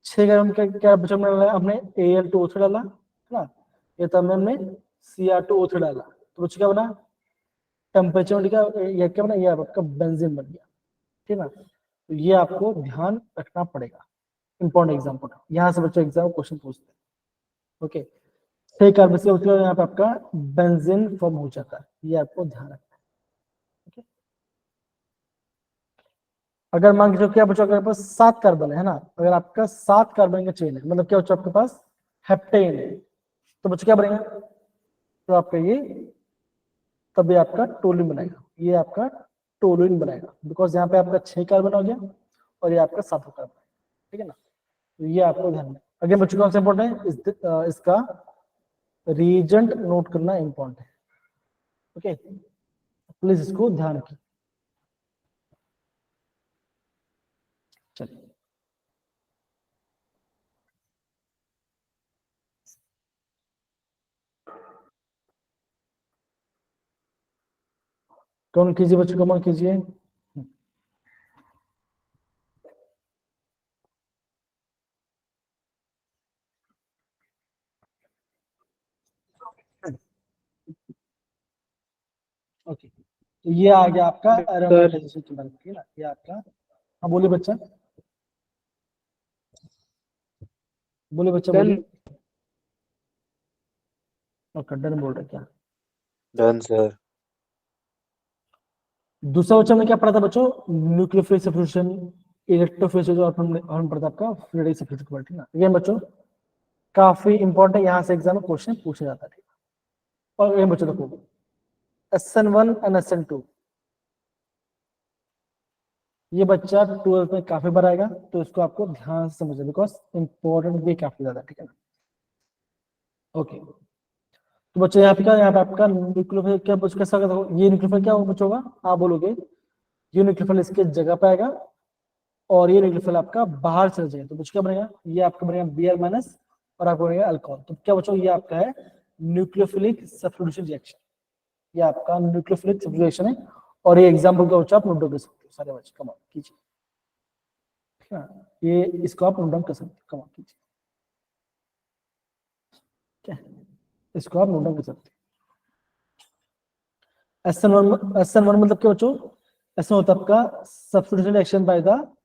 Speaker 1: 6 कार्बन क्या क्या बच्चों में हमने Al2O3 डाला है ना, ये तो हमने Cr2O3 डाला, तो बच्चों क्या बना, टेम्परेचर में ये क्या बना, ये आपका बेंजीन बन गया, ठीक है ना। तो ये आपको ध्यान रखना पड़ेगा, इंपॉर्टेंट एग्जाम्पल, यहाँ से बच्चों एग्जाम क्वेश्चन पूछते हैं, ओके। 6 कार्बन से मतलब यहाँ पे आपका बेंजीन फॉर्म हो जाता है, ये आपको ध्यान रखना है, ओके। अगर मान लीजिए क्या बच्चों, अगर पास 7 कार्बन है ना, अगर आपका 7 कार्बन का चेन है, मतलब क्या बच्चों आपके पास हेप्टेन है, तो बच्चों क्या बनेगा, तो आपका ये तभी आपका टोलुइन बनाएगा, ये आपका टोलुइन बनाएगा, बिकॉज यहाँ पे आपका 6 कार्बन हो गया और ये आपका 7 कार्बन, ठीक है ना। तो ये आपको ध्यान में, अगर बच्चों कौन सा इंपॉर्टेंट है, इसका रीजेंट नोट करना इंपॉर्टेंट है, ओके, प्लीज इसको ध्यान रखिए। चलिए कौन कीजिए बच्चों, कौन कीजिए, ओके। तो ये आ गया आपका एरोमेटाइजेशन के बारे में, ठीक है ना, ये आपका, हाँ बोलिए बच्चा, बोलिए बच्चा बोलिए, ओके डन बोल रहे क्या।
Speaker 4: Done sir.
Speaker 1: दूसरा बच्चा हमने क्या पढ़ा था बच्चों, न्यूक्लियोफिलिक सब्स्टिट्यूशन, इलेक्ट्रोफिलिक, और हम पढ़ा था आपका फ्लूइडिक सब्स्टिट्यूशन के बारे में, ठीक है ना। अगेन बच्चों काफी इंपॉर्टेंट, यहाँ से एग्जाम में क्वेश्चन पूछा जाता है, ठीक है। और अगेन बच्चों देखो SN1 एंड SN2, ये बच्चा 12th में काफी बार आएगा, तो इसको आपको ध्यान से समझना, बिकॉज इंपॉर्टेंट भी काफी ज्यादा, ठीक है ना, ओके। तो बच्चों यहाँ पे क्या, यहाँ पे आपका न्यूक्लियोफिल क्या बच्चों कैसा होगा, देखो ये न्यूक्लियोफिल क्या होगा बच्चों होगा, आप बोलोगे ये न्यूक्लियोफिल इसके जगह पे आएगा और ये न्यूक्लियोफिल आपका बाहर चल जाएगा, तो बच्चों क्या बनेगा, ये आपका बनेगा Br- और आपको बनेगा अल्कोहल, तो क्या बच्चों ये आपका है न्यूक्लियोफिलिक सब्स्टिट्यूशन रिएक्शन, ये आपका न्यूक्लियोफिलिक सब्स्टिट्यूशन है। और ये एग्जाम्पल का बच्चों आप नोट डाउन कर सकते हो, सारे बच्चे कमाल कीजिए, ठीक है, ये इसको आप नोट डाउन कर सकते हो, कमाल कीजिए, क्या इसको आप नोट डाउन कर सकते हो। SN1 मतलब क्या बच्चों, ऐसा होता है आपका substitution reaction by the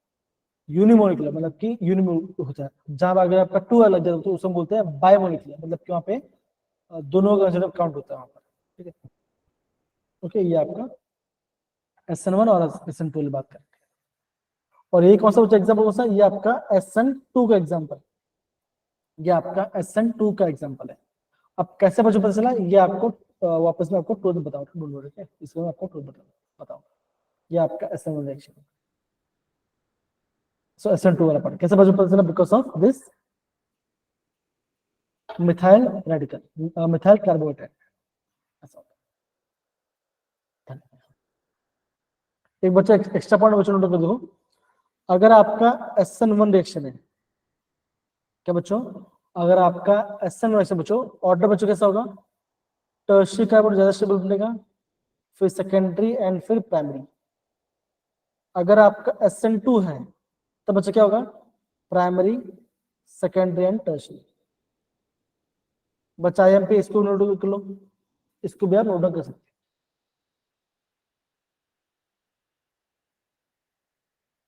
Speaker 1: unimolecular, मतलब कि यूनिमोलिकुलर होता है, जहां पर अगर आपका 2 अलग जाता है तो उसको हम बोलते हैं बायोमोलिकुलर, मतलब कि वहां पे दोनों का कंसिडर काउंट होता है वहां पर, ठीक है, ओके। ये आपका SN1 और SN2 की बात करते हैं। और ये कौन सा बच्चा एग्जाम्पल, कौन सा, ये आपका SN2 का एग्जाम्पल, ये आपका SN2 का एग्जाम्पल है। अब कैसे बच्चों पता चला, ये आपको वापस में आपको टोटल बताऊंगा, इसको मैं आपको टोटल बताऊंगा। ये आपका SN1 रिएक्शन। सो SN2 वाला पार्ट कैसे पता चला? Because of this methyl radical, methyl carbohydrate. एक बच्चा एक्स्ट्रा पॉइंट बच्चों नोट कर दो, अगर आपका SN1 रिएक्शन है, क्या बच्चों, अगर आपका SN1 रिएक्शन बच्चों, ऑर्डर बच्चों कैसा होगा? टर्शियरी कार्बन ज्यादा स्टेबल बनेगा, फिर सेकेंडरी एंड फिर प्राइमरी। अगर आपका SN2 है तो बच्चा क्या होगा? Primary, secondary and tertiary. बच्चा IMP इसको नोट कर लो, इसको भी आप नोट डाउन कर सकते हैं।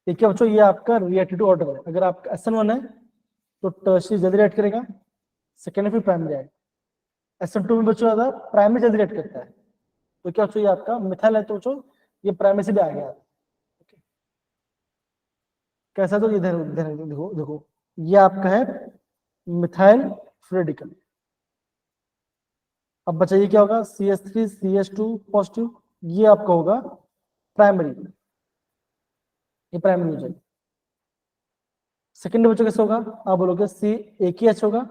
Speaker 1: ठीक है बच्चों, ये आपका रिएक्टिव ऑर्डर है। अगर आपका SN1 है तो टर्शियरी जल्दी रिएक्ट करेगा, सेकेंडरी फिर प्राइमरी आएगा। SN2 में बच्चों ज्यादा प्राइमरी जल्दी रिएक्ट करता है, तो क्या बच्चों ये आपका मिथाइल है तो बच्चों ये प्राइमरी से भी आ गया। कैसा? तो इधर देखो देखो, ये आपका है मिथाइल रेडिकल। अब बताइए क्या होगा? CH3 CH2 पॉजिटिव, ये आपका होगा प्राइमरी, ये प्राइमरी हो जाएगी। सेकेंड बच्चों कैसे होगा? आप बोलोगे CH होगा,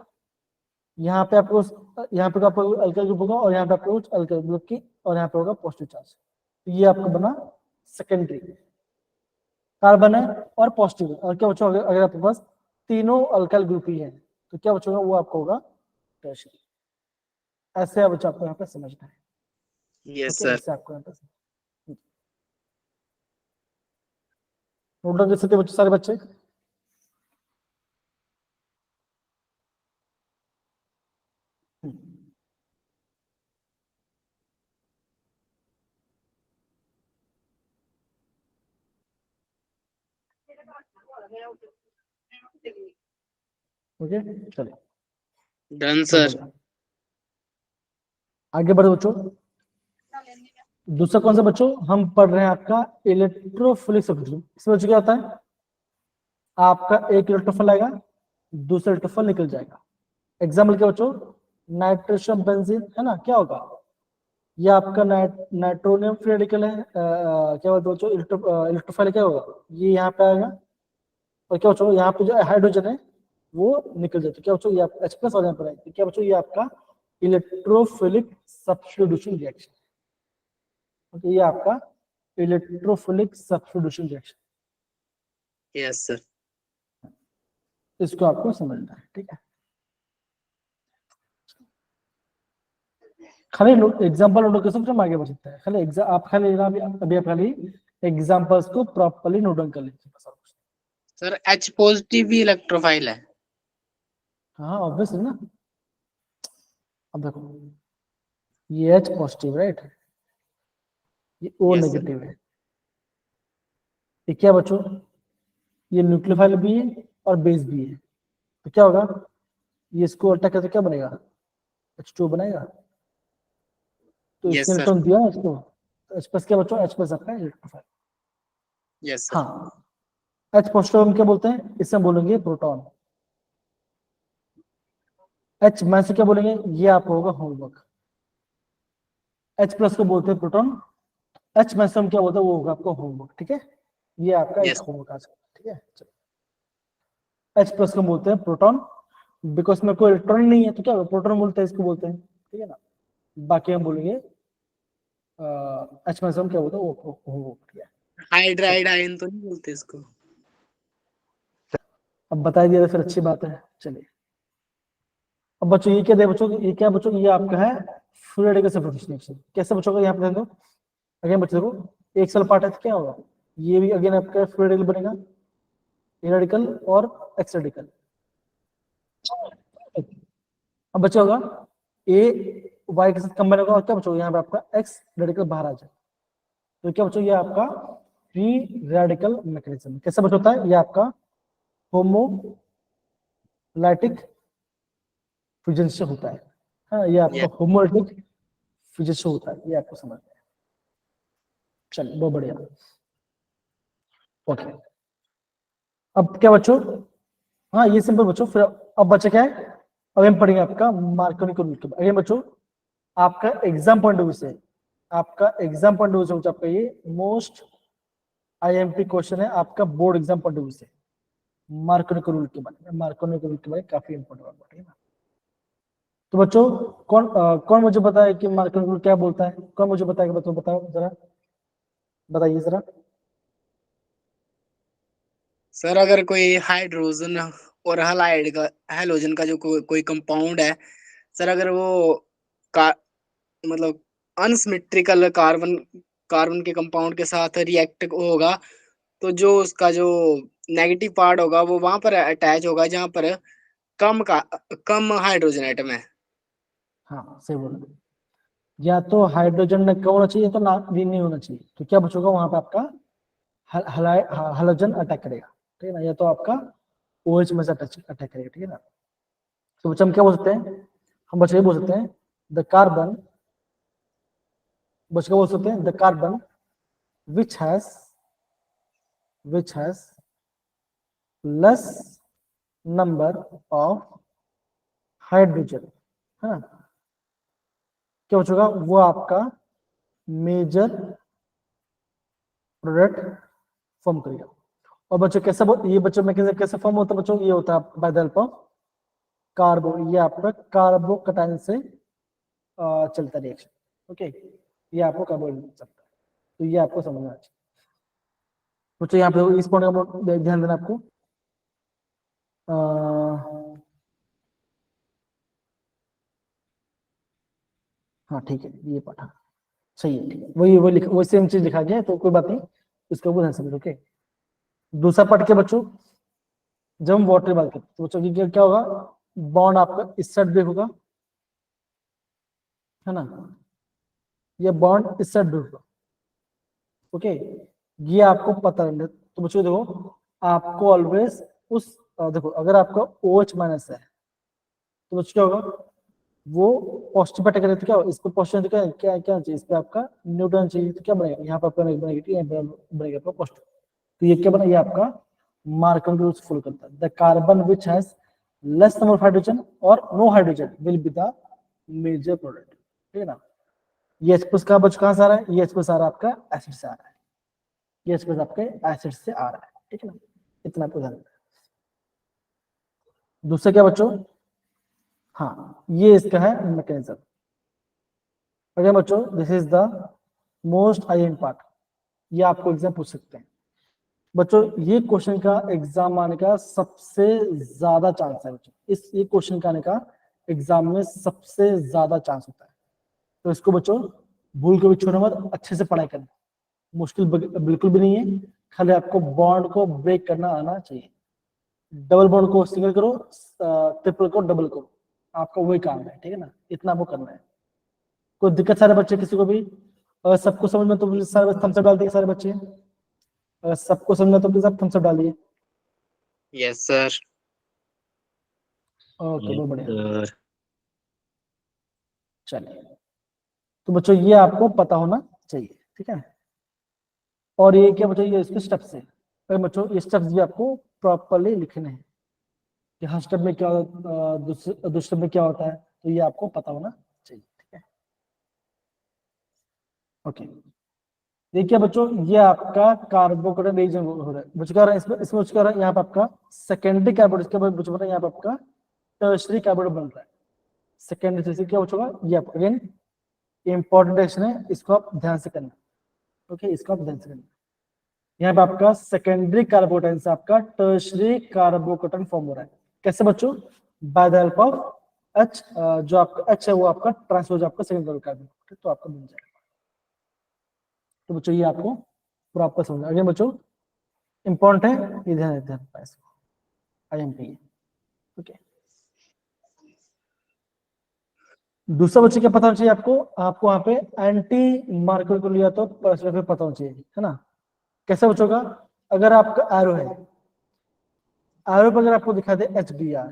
Speaker 1: यहाँ पे आपको अल्काइल ग्रुप होगा और यहाँ पे आपको अल्काइल ग्रुप की, और यहाँ पे होगा पॉजिटिव चार्ज। तो ये आपका बना सेकेंडरी, कार्बन है और पॉजिटिव है। और क्या बच्चों, अगर आपके पास तीनों अल्काइल ग्रुप ही है तो क्या बच्चों वो आपका होगा टर्शियरी। ऐसे आप बच्चों आपको यहाँ पे समझना है।
Speaker 3: Yes
Speaker 1: okay,
Speaker 3: sir.
Speaker 1: ऐसे आपको यहाँ पे नोट डाउन कर सकते हैं बच्चे, सारे बच्चे। ओके चलिए,
Speaker 3: डन सर।
Speaker 1: आगे बढ़ो बच्चों। दूसरा कौन सा बच्चों हम पढ़ रहे हैं? आपका इलेक्ट्रोफिलिक सब्स्टिट्यूशन। इसमें बच्चों क्या होता है? आपका एक इलेक्ट्रोफिल आएगा, दूसरा इलेक्ट्रोफिल निकल जाएगा। एग्जाम्पल क्या बच्चों? नाइट्रोजन बेंजीन है ना, क्या होगा? ये आपका नाइट्रोनियम फ्री रेडिकल है, क्या बोलते बच्चों? इलेक्ट्रोफाइल क्या होगा? ये यहाँ पे आएगा, और क्या बच्चों यहाँ पे जो हाइड्रोजन है वो निकल जाता है। क्या बच्चों? ये आपका H+ और यहाँ पर आएगा। क्या बच्चों? ये आपका इलेक्ट्रोफिलिक सब्स्टिट्यूशन रिएक्शन। ओके, ये आपका electrophilic substitution reaction.
Speaker 3: Yes sir.
Speaker 1: इसको आपको समझना है, ठीक है? खाली एग्जांपल नोट कर सकते हैं, हम आगे बढ़ सकते हैं। खाली आप खाली अभी आप खाली एग्जांपल्स को प्रॉपर्ली नोट डाउन कर लीजिए बस।
Speaker 3: सर H पॉजिटिव भी इलेक्ट्रोफाइल है?
Speaker 1: हाँ ऑब्वियसली ना। अब देखो, ये H पॉजिटिव राइट, ये O
Speaker 3: Yes, sir.
Speaker 1: नेगेटिव है। ये क्या बच्चों? ये न्यूक्लियोफाइल भी है और बेस भी है। तो क्या होगा? ये इसको अटैक करके क्या बनेगा? H2 बनेगा। तो
Speaker 3: Yes,
Speaker 1: इसने
Speaker 3: sir.
Speaker 1: इलेक्ट्रॉन दिया इसको, तो H+ क्या बच्चों? H+ आपका इलेक्ट्रोफाइल।
Speaker 3: Yes sir.
Speaker 1: हाँ, H पॉजिटिव हम क्या बोलते हैं? इसे हम बोलेंगे प्रोटॉन। H में से क्या बोलेंगे? ये आपका होगा होमवर्क। H+ को बोलते हैं प्रोटॉन, H में से हम क्या बोलते हैं? वो होगा आपका होमवर्क। ठीक है, ये आपका एक
Speaker 3: Yes.
Speaker 1: होमवर्क आ सकता है। ठीक है, चलो H+ को बोलते हैं प्रोटॉन, बिकॉज में कोई इलेक्ट्रॉन नहीं है तो क्या होगा? प्रोटॉन बोलते हैं, इसको बोलते हैं। ठीक है ना? बाकी हम बोलेंगे H में से हम क्या बोलते हैं? वो होमवर्क। ठीक है,
Speaker 3: हाइड्राइड आयन तो नहीं बोलते इसको?
Speaker 1: अब बता दिया तो फिर अच्छी बात है। चलिए, अब बच्चों ये क्या दे बच्चों? ये क्या बच्चों? ये आपका है फ्री रेडिकल सब्स्टिट्यूशन रिएक्शन। कैसे बच्चों का? यहाँ पे देखो, अगेन बच्चों देखो, एक सेल पार्ट है तो क्या होगा? ये भी अगेन आपका फ्री रेडिकल बनेगा, ए रेडिकल और एक्स रेडिकल। अब बच्चा होगा ए वाई के साथ कंबाइन होगा, और क्या बच्चों? यहाँ पे आपका एक्स रेडिकल बाहर आ जाए। तो क्या बच्चों? ये आपका फ्री रेडिकल मैकेनिज्म। कैसे बच्चों होता है? ये आपका होमोलाइटिक फ्यूजन से होता है। हाँ, ये आपका
Speaker 3: Yes.
Speaker 1: होमोलाइटिक फ्यूजन से होता है, ये आपको समझ में। चलिए, बहुत बढ़िया। ओके, अब क्या बच्चों? हाँ, ये सिंपल बच्चों। फिर अब बच्चा क्या है? अब हम पढ़ेंगे आपका मार्कोनी को रूल। अगेन बच्चों, आपका एग्जाम पॉइंट ऑफ व्यू से, आपका एग्जाम पॉइंट ऑफ व्यू से आपका ये मोस्ट आईएमपी क्वेश्चन है आपका board exam point of view से, मार्कोनी के रूल के बारे में, मार्कोनी के रूल के बारे में काफी इंपॉर्टेंट है ना। तो बच्चों कौन मुझे बताए कि मार्कोनी रूल क्या बोलता है, कौन मुझे बताएगा, बच्चों बताओ जरा, बताइए जरा।
Speaker 3: सर अगर कोई हाइड्रोजन और हेलोजन का जो कोई कंपाउंड है सर, अगर वो का मतलब अनसिमेट्रिकल कार्बन कार्बन के कंपाउंड के साथ रिएक्ट होगा, तो जो उसका जो नेगेटिव पार्ट होगा वो वहां पर अटैच होगा जहां पर कम हाइड्रोजन एटम है।
Speaker 1: हाँ सही बोला, या तो हाइड्रोजन में कम होना चाहिए तो ना भी नहीं होना चाहिए, तो क्या बचोगा वहां पे आपका हाइड्रोजन अटैक करेगा, ठीक है ना, या तो आपका OH में से अटैक करेगा, ठीक है ना। तो बच्चे हम क्या बोल सकते हैं, हम बच्चे ये बोल सकते हैं द कार्बन, बच्चे क्या बोल सकते हैं, the carbon which has less number of hydrogen, है ना, क्या बचेगा वो आपका मेजर प्रोडक्ट फॉर्म करेगा। और बच्चों कैसे ये बच्चों में कैसे फॉर्म होता है बच्चों, ये होता है बाय द हेल्प ऑफ कार्बो, ये आपका कार्बोकटायन से चलता रिएक्शन, ओके, ये आपको कार्बोन चलता है, तो ये आपको समझना चाहिए बच्चों। यहाँ पे इस पॉइंट का ध्यान देना आपको। हाँ ठीक है, ये पढ़ा सही है, ठीक है, वही सेम चीज लिखा गया है, तो कोई बात नहीं, इसका वो ध्यान से, ओके। दूसरा पार्ट के बच्चों, जब हम वाटर की बात करते हैं तो बच्चों की क्या होगा, बॉन्ड आपका इस साइड ब्रेक होगा, है ना, ये बॉन्ड इस साइड ब्रेक होगा, ओके, ये आपको पता है। तो बच्चों देखो आपको ऑलवेज उस देखो अगर आपका OH माइनस है तो बच्चों क्या होगा, वो पॉजिटिव अटैक करेगा, तो क्या होगा, इसको पॉजिटिव क्या क्या क्या चाहिए, इस पे आपका न्यूट्रॉन चाहिए, तो क्या बनेगा, यहाँ पर आपका नेगेटिव, यहाँ पर बनेगा आपका पॉजिटिव, तो ये क्या बना, ये आपका मार्कोनी रूल्स फॉलो करता है। The carbon which has less number of hydrogen और no hydrogen will be the major product, ठीक है ना। ये H+ का बच कहां से आ रहा है, ये H+ आ रहा है आपका एसिड से आ रहा है, ये H+ आपके एसिड से आ रहा है, ठीक है ना, इतना आपको ध्यान रखना है। दूसरा क्या बच्चों, हाँ ये इसका है मैकेनिज्म। अगर बच्चों this is the most high part, ये आपको एग्जाम पूछ सकते हैं बच्चों, ये क्वेश्चन का एग्जाम आने का सबसे ज्यादा चांस है बच्चों, ये क्वेश्चन का आने का एग्जाम में सबसे ज्यादा चांस होता है, तो इसको बच्चों भूल के भी छोड़ना मत, अच्छे से पढ़ाई करना, मुश्किल बिल्कुल भी नहीं है, खाली आपको बॉन्ड को ब्रेक करना आना चाहिए, डबल बॉन्ड को सिंगल करो, ट्रिपल को डबल करो, आपका वही काम है, ठीक है ना, इतना वो करना है। कोई दिक्कत सारे बच्चे किसी को भी, अगर सबको समझ में तो सारे थम्स अप डाल देंगे सारे बच्चे, अगर सबको समझना तो प्लीज आप थम्स अप डालिए।
Speaker 3: Yes sir.
Speaker 1: ओके बहुत बढ़िया, चलिए, तो बच्चों ये आपको पता होना चाहिए, ठीक है। और ये क्या बच्चों, ये इसके स्टेप्स है, अगर बच्चों ये स्टेप्स भी आपको प्रॉपर्ली लिखने हैं कि हर स्टेप में क्या दूसरे स्टेप में क्या होता है, तो ये आपको पता होना चाहिए, ठीक है, ओके। देखिए बच्चों ये आपका कार्बोकटायन रीजन हो रहा है बच्चों, क्या रहा है इसमें क्या रहा है, यहाँ पे आपका सेकेंडरी कार्बोनेट, इसके बाद बच्चों यहाँ पे आपका टर्शरी कार्बोनेट बन रहा है, सेकेंडरी से क्या बच्चों ये आपका अगेन इंपॉर्टेंट एक्शन है, इसको आप ध्यान से करना, ओके, इसको आप ध्यान से करना। यहाँ पे आपका सेकेंडरी कार्बोकटायन से आपका टर्शरी कार्बोकटायन फॉर्म हो रहा है, कैसे बच्चों, by the help of H, जो आपका H है वो आपका ट्रांसफर आपका सेकेंडरी कार्बोकटायन, तो आपका बन जाएगा। तो बच्चों ये आपको प्रॉपर समझना, अगेन बच्चों इंपॉर्टेंट है, ये ध्यान देते हैं इसको, IMP, ओके। दूसरा बच्चे क्या पता होना चाहिए आपको, आपको वहां पे एंटी मार्कर को लिया तो परस्पर पता होना चाहिए, है ना, कैसे बच्चों का, अगर आपका एरो है, एरो पर अगर आपको दिखा दे HBr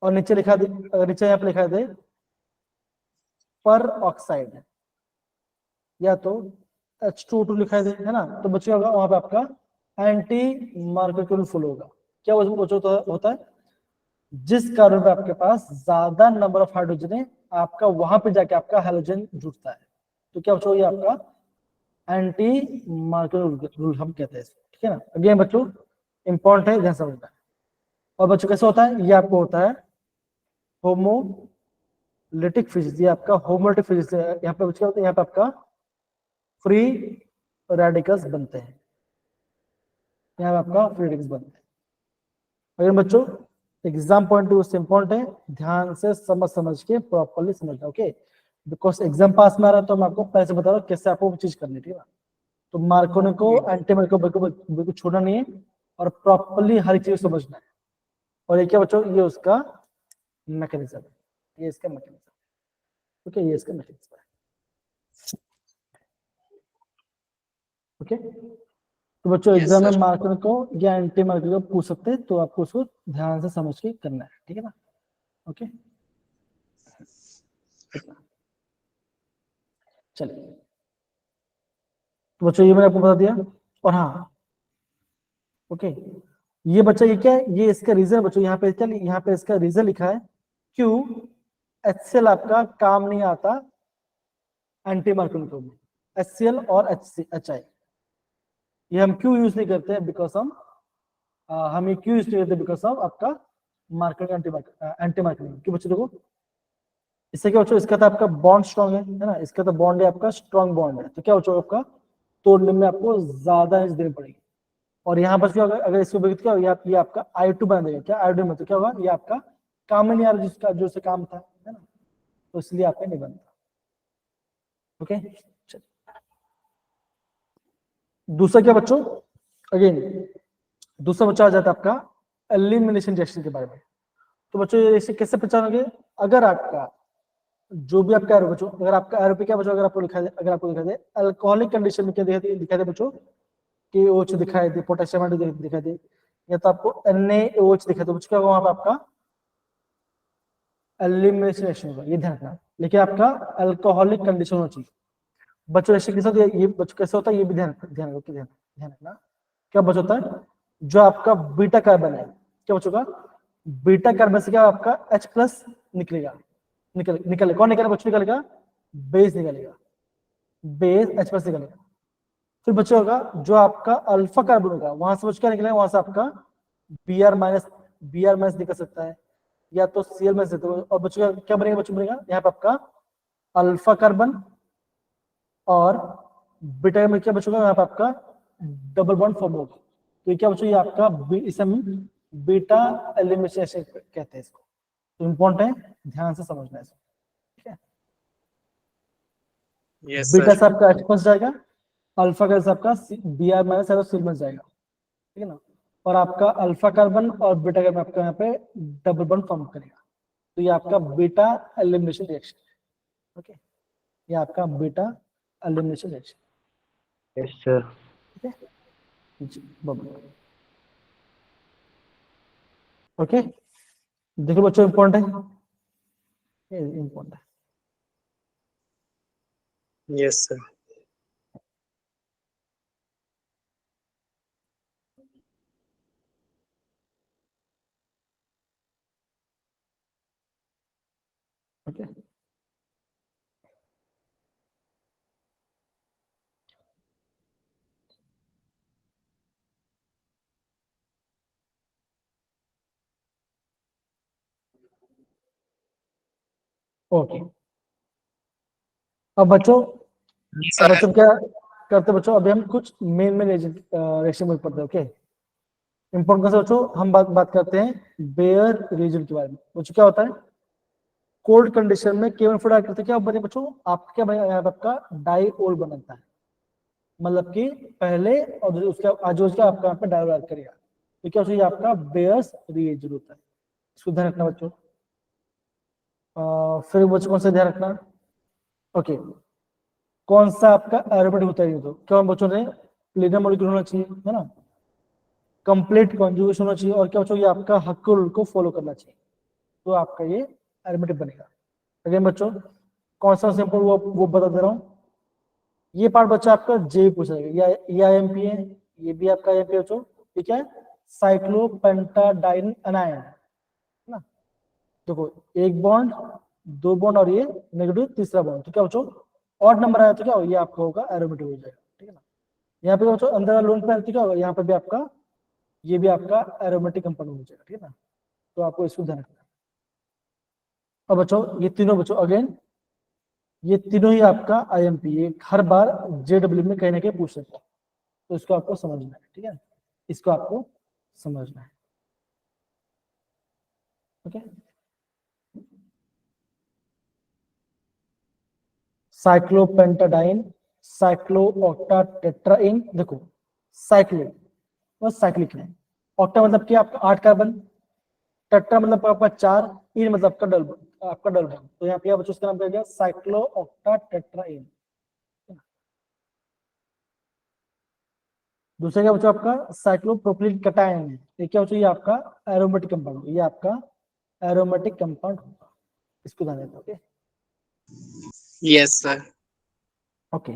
Speaker 1: और नीचे लिखा दे, नीचे यहाँ पे लिखा दे पर ऑक्साइड या तो H2O2 लिखा दे, है ना, तो बच्चों वहां पे आपका एंटी मार्कर फुल होगा, क्या बच्चों होता है, जिस कार्बन पे आपके पास ज्यादा नंबर ऑफ हाइड्रोजन है, आपका वहां पे जाके आपका हैलोजन जुड़ता है, तो क्या बच्चों ये आपका एंटी मार्कोनी रूल हम कहते हैं इसको, ठीक है ना। अगेन बच्चों इंपॉर्टेंट है, ध्यान समझना है। और बच्चों कैसे होता है, ये आपको होता है होमोलिटिक फिजिक्स, ये आपका होमोलिटिक फिजिक्स है। यहाँ पे बच्चों होता है, यहाँ पे आपका फ्री रेडिकल्स बनते हैं, यहाँ पे आपका फ्री रेडिकल्स बनते हैं। अगर बच्चों एग्जाम पॉइंट ऑफ व्यू से इंपॉर्टेंट है, ध्यान से समझ के प्रॉपर्ली समझना, ओके। बिकॉज एग्जाम पास में आ रहा है तो मैं आपको पहले से बता रहा हूँ कैसे आपको चीज करनी है, ठीक है। तो मार्कोनी को एंटी मार्कोनी को बिल्कुल छोड़ना नहीं है और प्रॉपर्ली हर चीज समझना है। और ये क्या बच्चों, ये उसका मैकेनिज्म है, ये इसका मैकेनिज्म, ओके, ये इसका मैकेनिज्म है, ओके। तो बच्चों
Speaker 3: Yes,
Speaker 1: एग्जाम में
Speaker 3: sir.
Speaker 1: मार्कोनी को या एंटी मार्कोनी को पूछ सकते हैं, तो आपको उसको ध्यान से समझ के करना है, ठीक है ना, ओके। चलिए, तो बच्चों ये मैंने आपको बता दिया। और हाँ, ओके, ये बच्चा ये क्या है, ये इसका रीजन बच्चों, यहाँ पे क्या, यहाँ पे इसका रीजन लिखा है, क्यों HCl आपका काम नहीं आता एंटी मार्कोनी में। HCl और HI ये हम क्यों यूज नहीं करते हैं, बिकॉज हम ये क्यों यूज नहीं करते, बिकॉज ऑफ आपका मार्कोनी एंटी मार्कोनी। क्यों बच्चों, देखो इससे क्या बच्चों, इसका तो आपका बॉन्ड स्ट्रॉन्ग है ना, इसका तो बॉन्ड है आपका स्ट्रॉन्ग बॉन्ड है, तो क्या बच्चों आपका तोड़ने में आपको ज्यादा एनर्जी देनी पड़ेगी। और यहाँ पर क्या होगा, अगर इसको क्या होगा, ये आपका I2 बना देगा, क्या I2 में, तो क्या होगा, ये आपका काम में नहीं आ रहा जिसका जो से काम था, है ना, तो इसलिए आपका नहीं बनता, ओके। दूसरा क्या बच्चों, अगेन दूसरा बच्चा आ जाता है आपका एलिमिनेशन रिएक्शन के बारे में। तो बच्चों ये रिएक्शन कैसे पहचानोगे, अगर आपका जो भी आपका बच्चों, अगर आपका आरोपी क्या बच्चों, अगर आपको दिखा दे अल्कोहलिक कंडीशन में क्या दिखा दे बच्चों, कि OH दिखाई दे, पोटेशियम दिखाई दे, या तो आपको NaOH दिखाई दे, क्या होगा वहां पर आपका एलिमिनेशन रिएक्शन होगा, ये ध्यान रखना। लेकिन आपका अल्कोहलिक कंडीशन होना चाहिए बच्चों। ऐसे के साथ ये बच्चों कैसे होता है, ये भी ध्यान रखना। क्या बच्चों होता है, जो आपका बीटा कार्बन है, क्या बच्चों का बीटा कार्बन से क्या आपका H+ निकलेगा, निकले कौन निकलेगा बच्चों, निकलेगा बेस, निकलेगा बेस H+ निकलेगा। फिर बच्चों होगा जो आपका अल्फा कार्बन होगा, वहां से बच्चों क्या निकलेगा, वहां से आपका Br- निकल सकता है, या तो Cl- और बच्चों क्या बनेगा, बच्चों बनेगा यहाँ पे आपका अल्फा कार्बन और बीटा में क्या बच्चों, यहाँ पे आपका डबल बॉन्ड फॉर्म होगा। तो ये क्या बच्चों, ये आपका इसे हम बीटा एलिमिनेशन कहते हैं इसको। तो इम्पोर्टेंट है, ध्यान से समझना है इसको, ठीक है।
Speaker 3: Yes,
Speaker 1: beta
Speaker 3: sir.
Speaker 1: से आपका H+ जाएगा, अल्फा का से आपका Br- और Cl- जाएगा, ठीक है ना। और आपका अल्फा कार्बन और बीटा कार्बन आपका यहाँ पे डबल बॉन्ड फॉर्म करेगा, तो ये आपका बीटा एलिमिनेशन रिएक्शन, ओके, ये आपका beta elimination reaction,
Speaker 4: yes sir.
Speaker 1: ठीक है जी, ओके। देखो बच्चों इम्पोर्टेंट है, इम्पोर्टेंट है,
Speaker 3: Yes, sir.
Speaker 1: ओके। ओके, अब बच्चों
Speaker 3: Sir.
Speaker 1: क्या करते बच्चों, अभी हम कुछ मेन रिएक्शन में पढ़ते हैं, ओके। इम्पोर्टेंट बच्चों हम बात करते हैं बेयर रीजन के बारे में। बच्चों क्या होता है, कोल्ड कंडीशन में केवल फूड ऐड करते क्या बने बच्चों, आपका क्या बनेगा, यहाँ पे आपका डाइओल बनता है, मतलब कि पहले और उसके आज उसका आपका यहाँ पे डाइओल ऐड करेगा, तो क्या चाहिए आपका बेयर्स रिएजन होता है, इसको ध्यान रखना बच्चों। फिर बच्चों कौन सा ध्यान रखना, ओके, कौन सा आपका एरोमेटिक होता है, तो क्या बच्चों ने प्लेनर मॉलिक्यूल होना चाहिए, है ना, कंप्लीट कॉन्जुगेशन होना चाहिए, और क्या बच्चों ये आपका हक्के रूल को फॉलो करना चाहिए, तो आपका ये एरोमेटिक बनेगा। अगेन बच्चों कौन सा सिंपल वो बता दे रहा हूँ, ये पार्ट बच्चा आपका जे पूछा जाएगा, ये IMP है, ये भी आपका IMP है बच्चों, ठीक है, साइक्लोपेंटाडाइन अनायन, है ना। देखो एक बॉन्ड, दो बॉन्ड और ये नेगेटिव तीसरा बॉन्ड, तो क्या बच्चों ऑड नंबर आया तो क्या हो, ये आपका होगा एरोमेटिक हो जाएगा, ठीक यहाँ पे बच्चों अंदर वाला लोन पेनल्टी क्या होगा, यहाँ पे भी आपका ये भी आपका एरोमेटिक कंपाउंड हो जाएगा, ठीक है ना। तो आपको इसको ध्यान रखना है। और बच्चों ये तीनों बच्चों अगेन ये तीनों ही आपका आईएमपी, ये हर बार जेडब्ल्यू में कहीं ना कहीं पूछ सकता है, तो इसको आपको समझना है, ठीक है, इसको आपको समझना है। ओके, साइक्लोपेंटाडाइन, साइक्लोऑक्टाटेट्राइन, देखो साइक्लो और साइक्लिक है, ऑक्टा मतलब कि आपका 8 कार्बन, टेट्रा मतलब आपका 4, इन मतलब आपका डबल, तो यहाँ पे बच्चों इसका नाम क्या हो गया, साइक्लोऑक्टाटेट्राइन। दूसरा क्या बच्चों आपका साइक्लोप्रोपिलीन कटायन है, ये क्या बच्चों, ये आपका एरोमेटिक कंपाउंड, ये आपका एरोमेटिक कंपाउंड होगा, इसको ध्यान देना। Okay
Speaker 3: yes sir.
Speaker 1: ओके,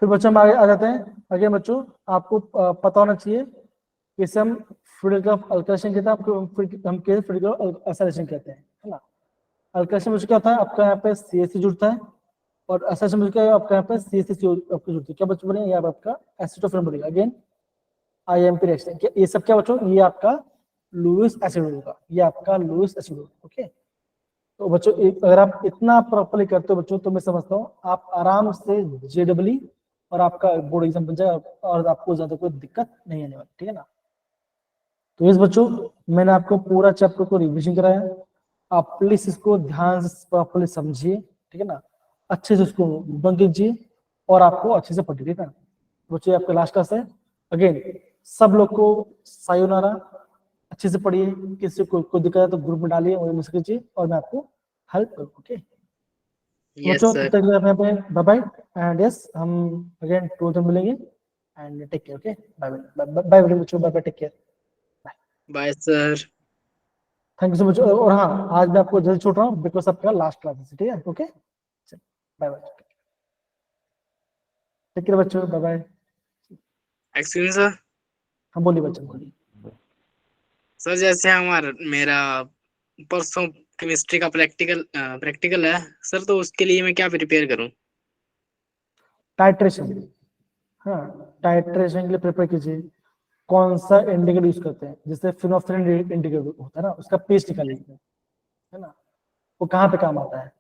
Speaker 1: फिर बच्चों हम आगे आ जाते हैं। आगे बच्चों आपको पता होना चाहिए कि इसे हम फ्लूइड ऑफ अल्करेशन कहते हैं, हम फ्लूइड ऑफ एसरेशन कहते हैं, है ना। अल्करेशन में क्या होता है, आपका यहाँ पे CH जुड़ता है, और एसरेशन में क्या है, आपका यहाँ पे CH आपको जुड़ती है, क्या बच्चों बने, यहाँ पे आपका एसिटोफिन बनेगा, अगेन IMP रिएक्शन। ये सब क्या बच्चों, ये आपका लुईस एसिड होगा, ये आपका लुईस एसिड होगा। ओके, तो बच्चों अगर आप इतना प्रॉपर्ली करते हो बच्चों, तो मैं समझता हूँ आप आराम से JEE और आपका बोर्ड एग्जाम बन जाएगा, और आपको ज्यादा कोई दिक्कत नहीं आने वाली, ठीक है ना। तो इस बच्चों मैंने आपको पूरा चैप्टर को रिविजन कराया, आप प्लीज इसको ध्यान से प्रॉपर्ली समझिए, ठीक है ना, अच्छे से उसको बन कीजिए, और आपको अच्छे से पढ़िए, ठीक है ना। बच्चों आपका लास्ट क्लास है, अगेन सब लोग को सायोनारा, अच्छे से पढ़िए, किसी को कोई दिक्कत है तो ग्रुप में डालिए और मैसेज कीजिए, और मैं आपको हेल्प करूँ। ओके
Speaker 3: यस
Speaker 1: बच्चों,
Speaker 3: सर।
Speaker 1: तब तक यहाँ पे बाय बाय, एंड यस हम अगेन 2 दिन मिलेंगे, and take care. Okay bye bye bye bye बच्चों, bye bye, take care,
Speaker 3: bye sir.
Speaker 1: Thank you so much. और हाँ, आज मैं आपको जल्दी छोड़ रहा हूँ बिकॉज आपका लास्ट क्लास है, ठीक है। Okay bye bye, take care बच्चों, बाय बाय।
Speaker 3: Excuse sir.
Speaker 1: हम बोलिए बच्चों, बोलिए।
Speaker 3: सर जैसे मेरा परसों केमिस्ट्री का प्रैक्टिकल है सर, तो उसके लिए मैं क्या प्रिपेयर करूं?
Speaker 1: टाइट्रेशन, हाँ टाइट्रेशन के लिए प्रिपेयर कीजिए। कौन सा इंडिकेटर यूज करते हैं, जैसे फिनोफ्थलीन इंडिकेटर होता है ना, उसका पेस्ट निकालिए, है ना, वो कहाँ पे काम आता है,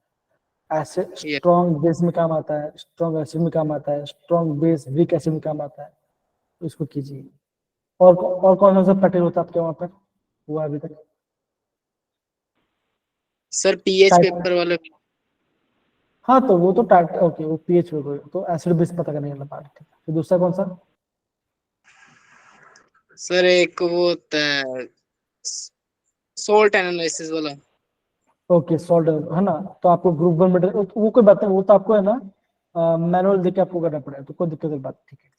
Speaker 1: एसिड
Speaker 3: ये
Speaker 1: स्ट्रॉन्ग बेस में काम आता है, स्ट्रॉन्ग एसिड में काम आता है, स्ट्रॉन्ग बेस वीक एसिड में काम आता है, तो इसको कीजिए। और कौन सा पैटर्न होता है आपके वहां पर हुआ अभी तक?
Speaker 3: सर पीएच
Speaker 1: टाइट,
Speaker 3: पेपर वाले।
Speaker 1: हाँ तो वो तो टाइट, ओके वो पीएच तो एसिड बेस पता करने वाला पार्ट, ठीक है। फिर दूसरा कौन सा?
Speaker 3: सर एक वो होता है सोल्ट एनालिसिस वाला।
Speaker 1: ओके सॉल्ट, है ना, तो आपको ग्रुप 1 में वो कोई बात नहीं, वो तो आपको है ना मैनुअल देके आपको करना पड़ेगा, तो कोई दिक्कत की बात, ठीक है,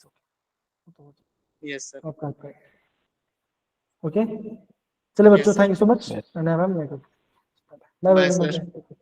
Speaker 3: यस सर।
Speaker 1: आपका ओके। चलिए बच्चों,
Speaker 3: yes
Speaker 1: thank
Speaker 3: sir.
Speaker 1: You so much,
Speaker 4: Yes.
Speaker 1: Bye
Speaker 3: bye
Speaker 1: bye
Speaker 3: sir.
Speaker 1: Bye.